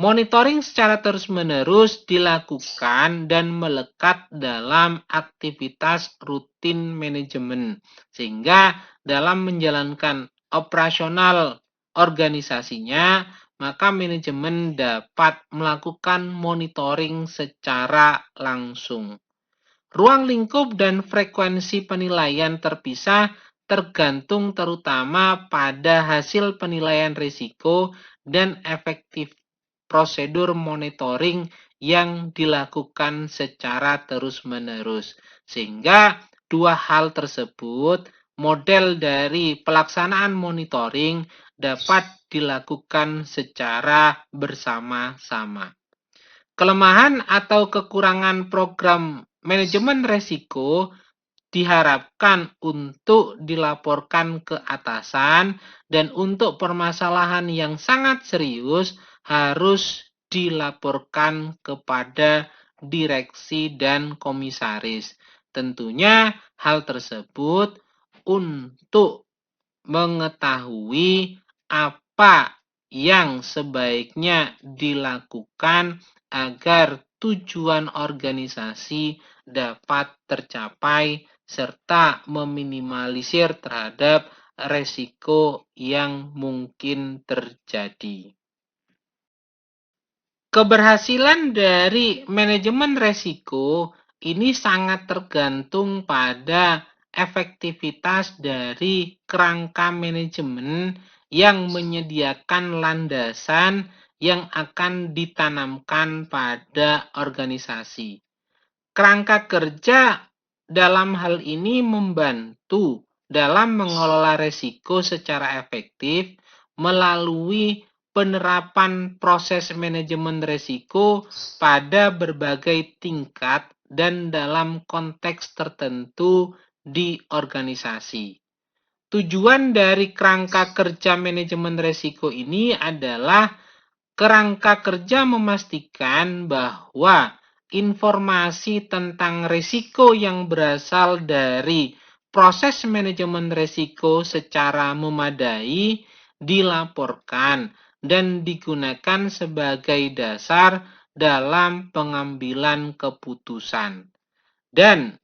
Speaker 1: Monitoring secara terus-menerus dilakukan dan melekat dalam aktivitas rutin manajemen, sehingga dalam menjalankan operasional organisasinya, maka manajemen dapat melakukan monitoring secara langsung. Ruang lingkup dan frekuensi penilaian terpisah tergantung terutama pada hasil penilaian risiko dan efektif prosedur monitoring yang dilakukan secara terus-menerus. Sehingga dua hal tersebut, model dari pelaksanaan monitoring dapat dilakukan secara bersama-sama. Kelemahan atau kekurangan program manajemen risiko diharapkan untuk dilaporkan ke atasan dan untuk permasalahan yang sangat serius harus dilaporkan kepada direksi dan komisaris. Tentunya hal tersebut untuk mengetahui apa yang sebaiknya dilakukan agar tujuan organisasi dapat tercapai serta meminimalisir terhadap resiko yang mungkin terjadi. Keberhasilan dari manajemen resiko ini sangat tergantung pada efektivitas dari kerangka manajemen yang menyediakan landasan yang akan ditanamkan pada organisasi. Kerangka kerja dalam hal ini membantu dalam mengelola risiko secara efektif melalui penerapan proses manajemen risiko pada berbagai tingkat dan dalam konteks tertentu di organisasi. Tujuan dari kerangka kerja manajemen risiko ini adalah kerangka kerja memastikan bahwa informasi tentang risiko yang berasal dari proses manajemen risiko secara memadai dilaporkan dan digunakan sebagai dasar dalam pengambilan keputusan. Dan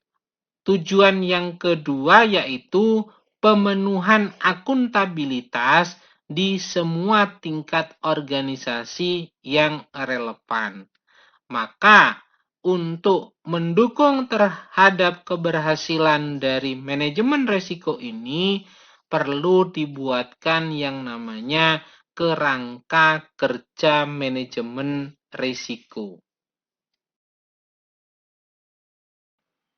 Speaker 1: tujuan yang kedua yaitu pemenuhan akuntabilitas di semua tingkat organisasi yang relevan. Maka, untuk mendukung terhadap keberhasilan dari manajemen risiko ini, perlu dibuatkan yang namanya kerangka kerja manajemen risiko.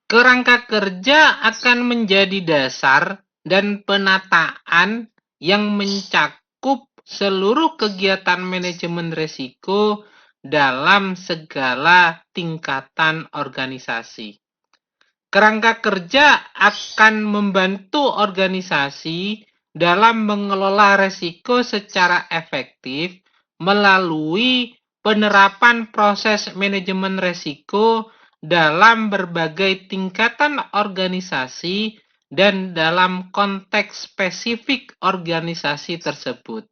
Speaker 1: Kerangka kerja akan menjadi dasar dan penataan yang mencakup seluruh kegiatan manajemen risiko dalam segala tingkatan organisasi. Kerangka kerja akan membantu organisasi dalam mengelola risiko secara efektif melalui penerapan proses manajemen risiko dalam berbagai tingkatan organisasi dan dalam konteks spesifik organisasi tersebut.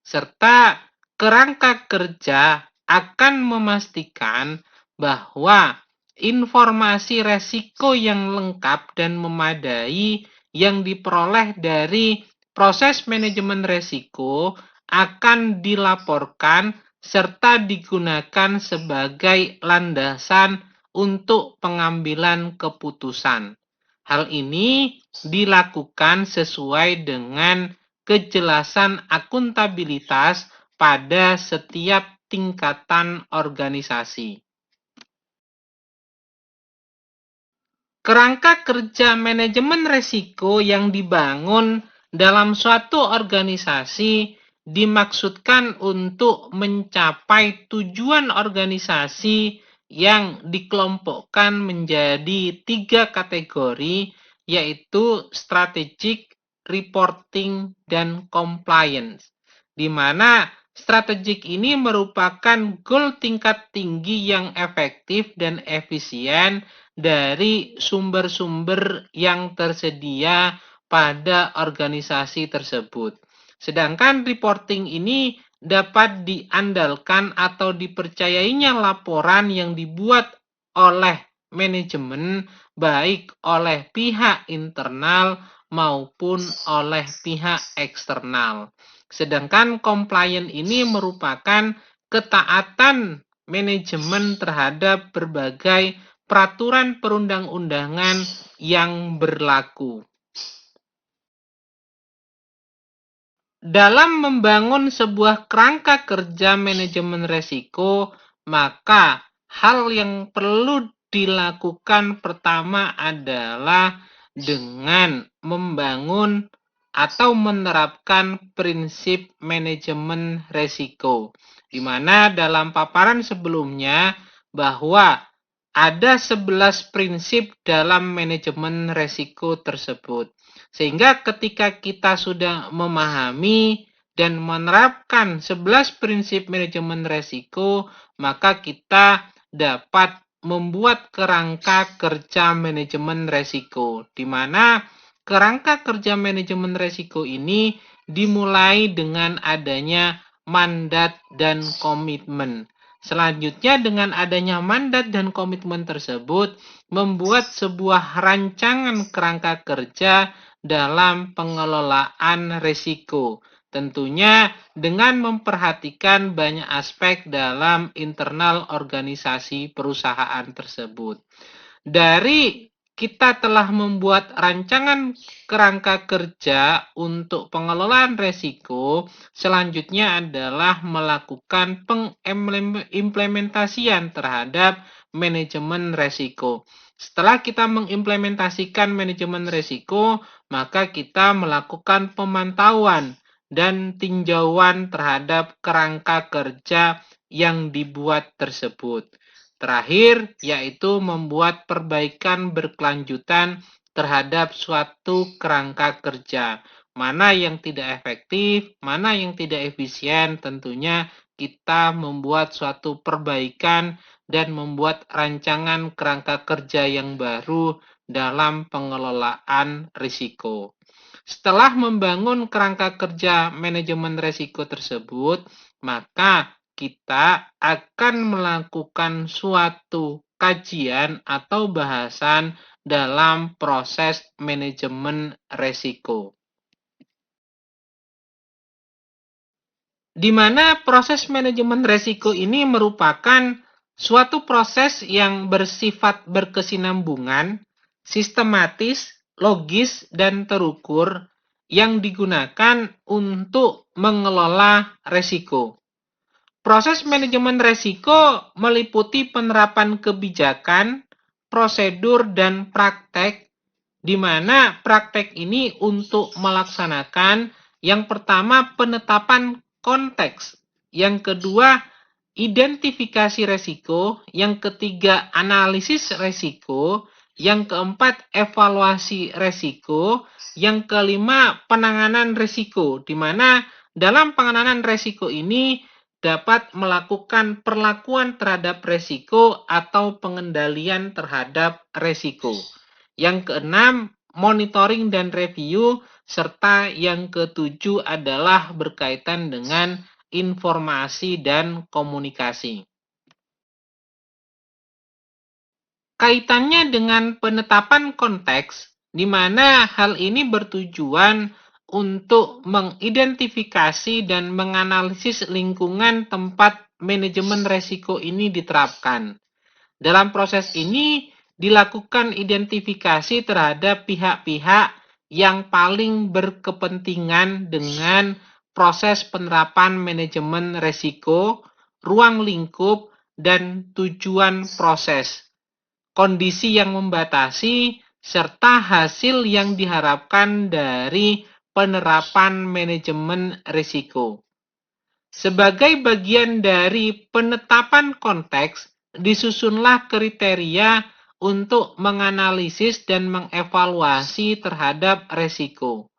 Speaker 1: Serta kerangka kerja akan memastikan bahwa informasi resiko yang lengkap dan memadai yang diperoleh dari proses manajemen resiko akan dilaporkan serta digunakan sebagai landasan untuk pengambilan keputusan. Hal ini dilakukan sesuai dengan kejelasan akuntabilitas pada setiap tingkatan organisasi. Kerangka kerja manajemen risiko yang dibangun dalam suatu organisasi dimaksudkan untuk mencapai tujuan organisasi yang dikelompokkan menjadi 3 kategori, yaitu strategic, reporting, dan compliance. Di mana strategik ini merupakan goal tingkat tinggi yang efektif dan efisien dari sumber-sumber yang tersedia pada organisasi tersebut. Sedangkan reporting ini dapat diandalkan atau dipercayainya laporan yang dibuat oleh manajemen baik oleh pihak internal maupun oleh pihak eksternal. Sedangkan compliance ini merupakan ketaatan manajemen terhadap berbagai peraturan perundang-undangan yang berlaku. Dalam membangun sebuah kerangka kerja manajemen risiko, maka hal yang perlu dilakukan pertama adalah dengan membangun atau menerapkan prinsip manajemen risiko. Di mana dalam paparan sebelumnya bahwa ada 11 prinsip dalam manajemen risiko tersebut. Sehingga ketika kita sudah memahami dan menerapkan 11 prinsip manajemen risiko, maka kita dapat membuat kerangka kerja manajemen risiko, di mana kerangka kerja manajemen risiko ini dimulai dengan adanya mandat dan komitmen. Selanjutnya dengan adanya mandat dan komitmen tersebut, membuat sebuah rancangan kerangka kerja dalam pengelolaan risiko. Tentunya dengan memperhatikan banyak aspek dalam internal organisasi perusahaan tersebut. Dari kita telah membuat rancangan kerangka kerja untuk pengelolaan resiko, selanjutnya adalah melakukan pengimplementasian terhadap manajemen resiko. Setelah kita mengimplementasikan manajemen resiko, maka kita melakukan pemantauan dan tinjauan terhadap kerangka kerja yang dibuat tersebut. Terakhir, yaitu membuat perbaikan berkelanjutan terhadap suatu kerangka kerja. Mana yang tidak efektif, mana yang tidak efisien, tentunya kita membuat suatu perbaikan dan membuat rancangan kerangka kerja yang baru dalam pengelolaan risiko. Setelah membangun kerangka kerja manajemen risiko tersebut, maka kita akan melakukan suatu kajian atau bahasan dalam proses manajemen risiko. Di mana proses manajemen risiko ini merupakan suatu proses yang bersifat berkesinambungan, sistematis, logis, dan terukur yang digunakan untuk mengelola risiko. Proses manajemen risiko meliputi penerapan kebijakan, prosedur, dan praktek, di mana praktek ini untuk melaksanakan yang pertama penetapan konteks, yang kedua identifikasi risiko, yang ketiga analisis risiko, yang keempat evaluasi risiko, yang kelima penanganan risiko, di mana dalam penanganan risiko ini dapat melakukan perlakuan terhadap risiko atau pengendalian terhadap risiko. Yang keenam, monitoring dan review, serta yang ketujuh adalah berkaitan dengan informasi dan komunikasi. Kaitannya dengan penetapan konteks, di mana hal ini bertujuan untuk mengidentifikasi dan menganalisis lingkungan tempat manajemen risiko ini diterapkan. Dalam proses ini dilakukan identifikasi terhadap pihak-pihak yang paling berkepentingan dengan proses penerapan manajemen risiko, ruang lingkup, dan tujuan proses, kondisi yang membatasi, serta hasil yang diharapkan dari penerapan manajemen risiko. Sebagai bagian dari penetapan konteks, disusunlah kriteria untuk menganalisis dan mengevaluasi terhadap risiko.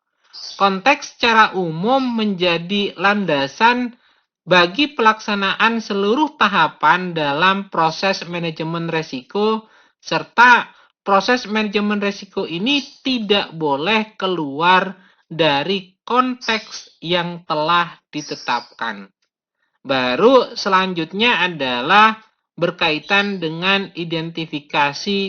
Speaker 1: Konteks secara umum menjadi landasan bagi pelaksanaan seluruh tahapan dalam proses manajemen risiko, serta proses manajemen risiko ini tidak boleh keluar dari konteks yang telah ditetapkan. Baru selanjutnya adalah berkaitan dengan identifikasi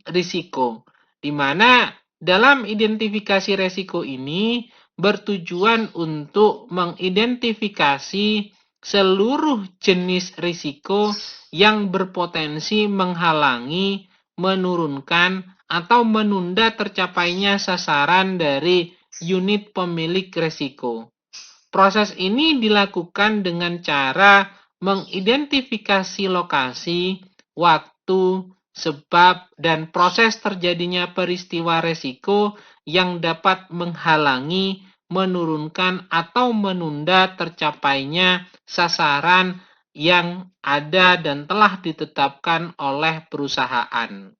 Speaker 1: risiko, di mana dalam identifikasi risiko ini bertujuan untuk mengidentifikasi seluruh jenis risiko yang berpotensi menghalangi, menurunkan, atau menunda tercapainya sasaran dari unit pemilik risiko. Proses ini dilakukan dengan cara mengidentifikasi lokasi, waktu, sebab, dan proses terjadinya peristiwa risiko yang dapat menghalangi, menurunkan, atau menunda tercapainya sasaran yang ada dan telah ditetapkan oleh perusahaan.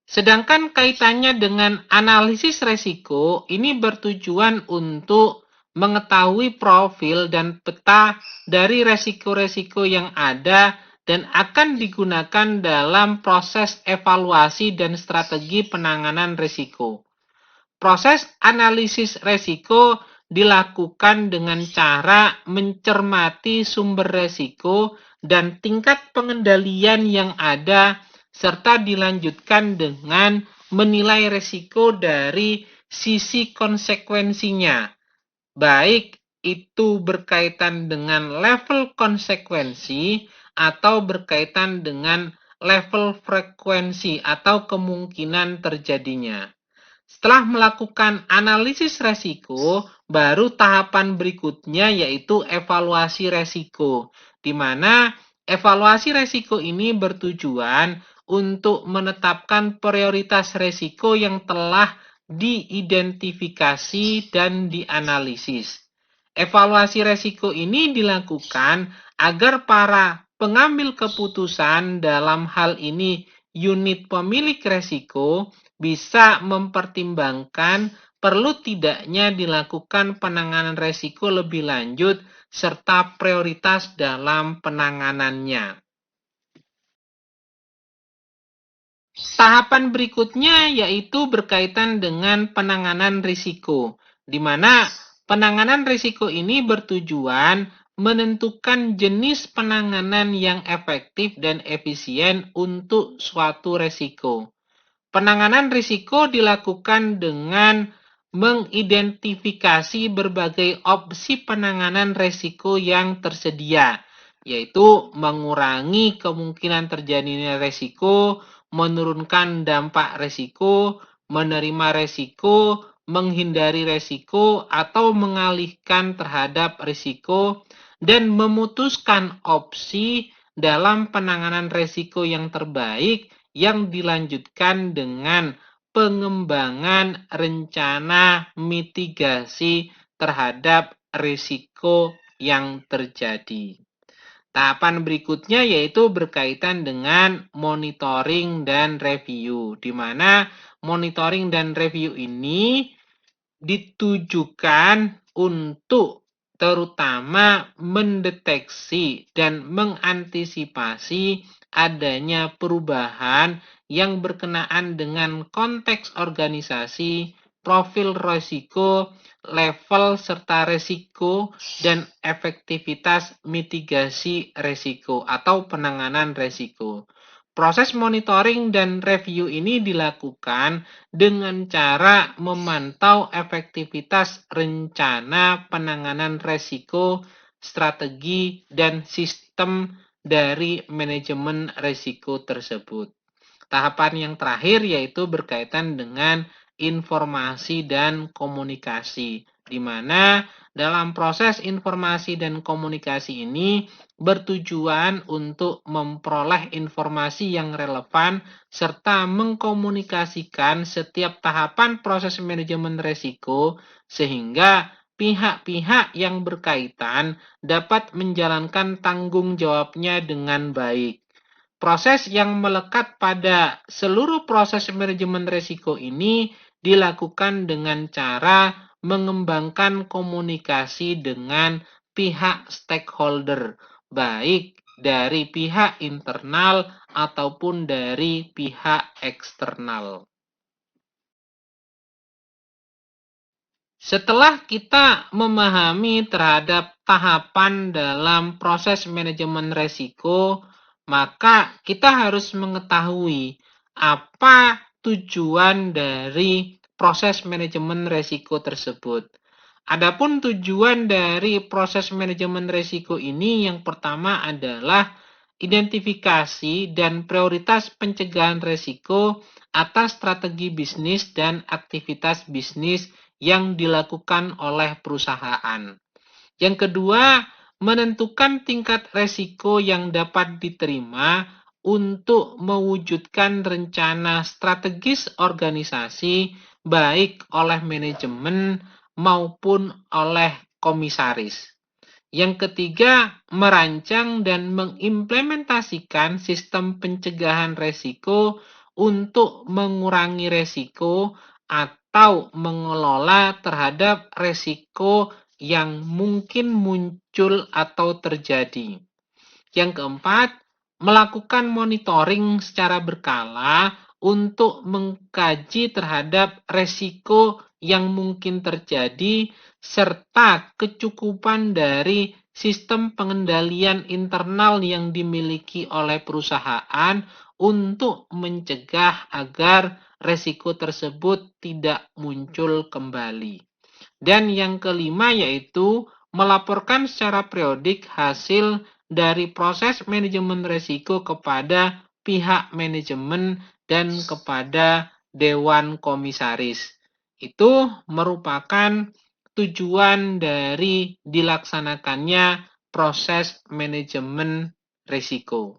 Speaker 1: Sedangkan kaitannya dengan analisis risiko, ini bertujuan untuk mengetahui profil dan peta dari risiko-risiko yang ada dan akan digunakan dalam proses evaluasi dan strategi penanganan risiko. Proses analisis risiko dilakukan dengan cara mencermati sumber risiko dan tingkat pengendalian yang ada, serta dilanjutkan dengan menilai risiko dari sisi konsekuensinya, baik itu berkaitan dengan level konsekuensi atau berkaitan dengan level frekuensi atau kemungkinan terjadinya. Setelah melakukan analisis resiko, baru tahapan berikutnya yaitu evaluasi resiko, di mana evaluasi resiko ini bertujuan untuk menetapkan prioritas resiko yang telah diidentifikasi dan dianalisis. Evaluasi resiko ini dilakukan agar para pengambil keputusan, dalam hal ini unit pemilik resiko, bisa mempertimbangkan perlu tidaknya dilakukan penanganan resiko lebih lanjut serta prioritas dalam penanganannya. Tahapan berikutnya yaitu berkaitan dengan penanganan risiko, di mana penanganan risiko ini bertujuan menentukan jenis penanganan yang efektif dan efisien untuk suatu risiko. Penanganan risiko dilakukan dengan mengidentifikasi berbagai opsi penanganan risiko yang tersedia, yaitu mengurangi kemungkinan terjadinya risiko, menurunkan dampak risiko, menerima risiko, menghindari risiko, atau mengalihkan terhadap risiko, dan memutuskan opsi dalam penanganan risiko yang terbaik yang dilanjutkan dengan pengembangan rencana mitigasi terhadap risiko yang terjadi. Tahapan berikutnya yaitu berkaitan dengan monitoring dan review, di mana monitoring dan review ini ditujukan untuk terutama mendeteksi dan mengantisipasi adanya perubahan yang berkenaan dengan konteks organisasi, profil risiko, level serta risiko, dan efektivitas mitigasi risiko atau penanganan risiko. Proses monitoring dan review ini dilakukan dengan cara memantau efektivitas rencana penanganan risiko, strategi, dan sistem dari manajemen risiko tersebut. Tahapan yang terakhir yaitu berkaitan dengan informasi dan komunikasi, di mana dalam proses informasi dan komunikasi ini bertujuan untuk memperoleh informasi yang relevan serta mengkomunikasikan setiap tahapan proses manajemen risiko sehingga pihak-pihak yang berkaitan dapat menjalankan tanggung jawabnya dengan baik. Proses yang melekat pada seluruh proses manajemen risiko ini dilakukan dengan cara mengembangkan komunikasi dengan pihak stakeholder, baik dari pihak internal ataupun dari pihak eksternal. Setelah kita memahami terhadap tahapan dalam proses manajemen risiko, maka kita harus mengetahui apa tujuan dari proses manajemen risiko tersebut. Adapun tujuan dari proses manajemen risiko ini yang pertama adalah identifikasi dan prioritas pencegahan risiko atas strategi bisnis dan aktivitas bisnis yang dilakukan oleh perusahaan. Yang kedua, menentukan tingkat risiko yang dapat diterima untuk mewujudkan rencana strategis organisasi baik oleh manajemen maupun oleh komisaris. Yang ketiga, merancang dan mengimplementasikan sistem pencegahan risiko untuk mengurangi risiko atau mengelola terhadap risiko yang mungkin muncul atau terjadi. Yang keempat, melakukan monitoring secara berkala untuk mengkaji terhadap risiko yang mungkin terjadi serta kecukupan dari sistem pengendalian internal yang dimiliki oleh perusahaan untuk mencegah agar risiko tersebut tidak muncul kembali. Dan yang kelima yaitu melaporkan secara periodik hasil dari proses manajemen risiko kepada pihak manajemen dan kepada Dewan Komisaris. Itu merupakan tujuan dari dilaksanakannya proses manajemen risiko.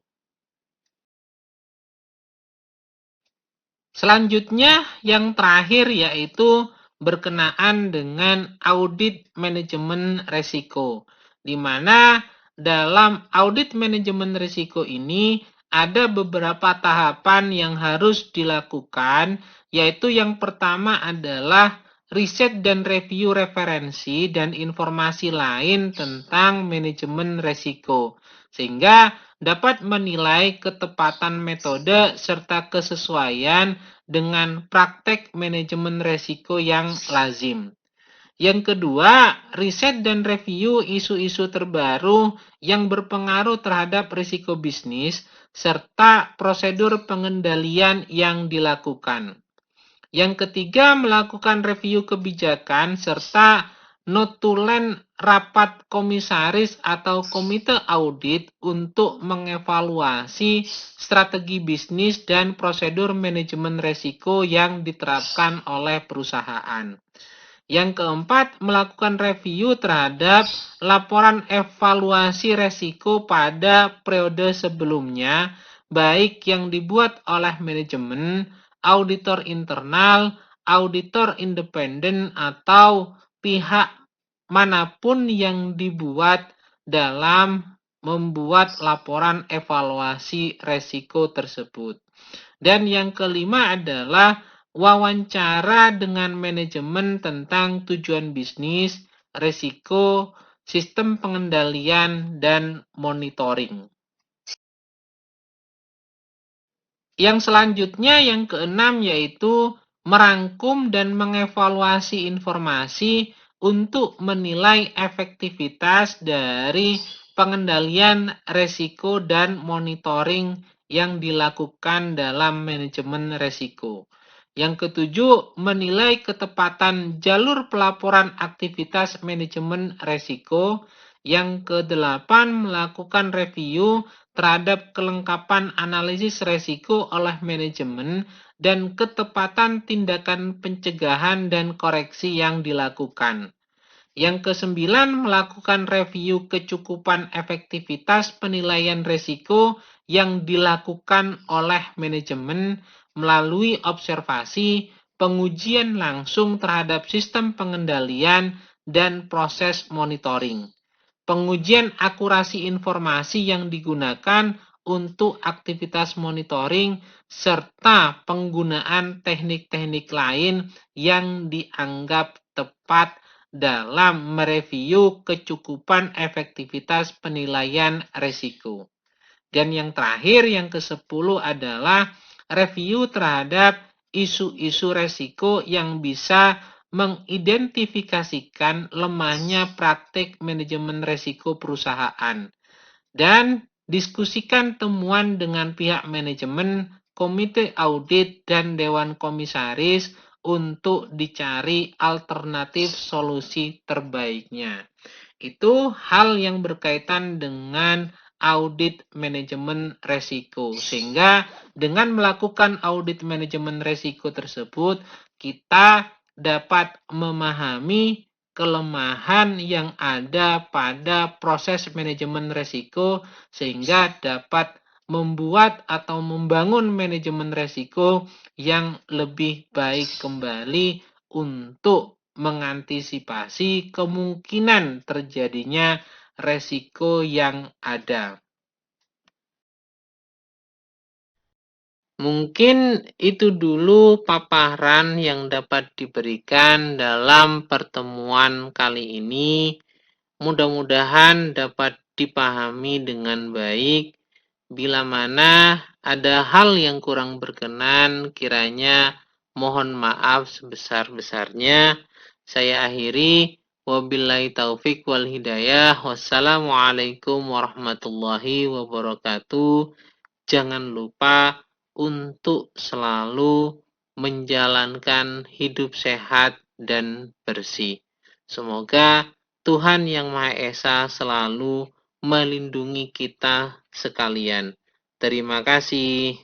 Speaker 1: Selanjutnya yang terakhir yaitu berkenaan dengan audit manajemen risiko, di mana dalam audit manajemen risiko ini ada beberapa tahapan yang harus dilakukan, yaitu yang pertama adalah riset dan review referensi dan informasi lain tentang manajemen risiko, sehingga dapat menilai ketepatan metode serta kesesuaian dengan praktek manajemen risiko yang lazim. Yang kedua, riset dan review isu-isu terbaru yang berpengaruh terhadap risiko bisnis serta prosedur pengendalian yang dilakukan. Yang ketiga, melakukan review kebijakan serta notulen rapat komisaris atau komite audit untuk mengevaluasi strategi bisnis dan prosedur manajemen risiko yang diterapkan oleh perusahaan. Yang keempat, melakukan review terhadap laporan evaluasi risiko pada periode sebelumnya, baik yang dibuat oleh manajemen, auditor internal, auditor independen, atau pihak manapun yang dibuat dalam membuat laporan evaluasi risiko tersebut. Dan yang kelima adalah wawancara dengan manajemen tentang tujuan bisnis, risiko, sistem pengendalian, dan monitoring. Yang selanjutnya yang keenam yaitu merangkum dan mengevaluasi informasi untuk menilai efektivitas dari pengendalian risiko dan monitoring yang dilakukan dalam manajemen risiko. Yang ketujuh, menilai ketepatan jalur pelaporan aktivitas manajemen risiko. Yang kedelapan, melakukan review terhadap kelengkapan analisis risiko oleh manajemen dan ketepatan tindakan pencegahan dan koreksi yang dilakukan. Yang kesembilan, melakukan review kecukupan efektivitas penilaian risiko yang dilakukan oleh manajemen melalui observasi, pengujian langsung terhadap sistem pengendalian, dan proses monitoring. Pengujian akurasi informasi yang digunakan untuk aktivitas monitoring serta penggunaan teknik-teknik lain yang dianggap tepat dalam mereview kecukupan efektivitas penilaian risiko. Dan yang terakhir, yang ke-10 adalah review terhadap isu-isu risiko yang bisa mengidentifikasikan lemahnya praktik manajemen risiko perusahaan dan diskusikan temuan dengan pihak manajemen, komite audit, dan dewan komisaris untuk dicari alternatif solusi terbaiknya. Itu hal yang berkaitan dengan audit manajemen risiko. Sehingga dengan melakukan audit manajemen risiko tersebut, kita dapat memahami kelemahan yang ada pada proses manajemen risiko sehingga dapat membuat atau membangun manajemen risiko yang lebih baik kembali untuk mengantisipasi kemungkinan terjadinya risiko yang ada. Mungkin itu dulu paparan yang dapat diberikan dalam pertemuan kali ini. Mudah-mudahan dapat dipahami dengan baik. Bila mana ada hal yang kurang berkenan, kiranya mohon maaf sebesar-besarnya. Saya akhiri. Wabillahi taufik wal hidayah. Wassalamualaikum warahmatullahi wabarakatuh. Jangan lupa untuk selalu menjalankan hidup sehat dan bersih. Semoga Tuhan Yang Maha Esa selalu melindungi kita sekalian. Terima kasih.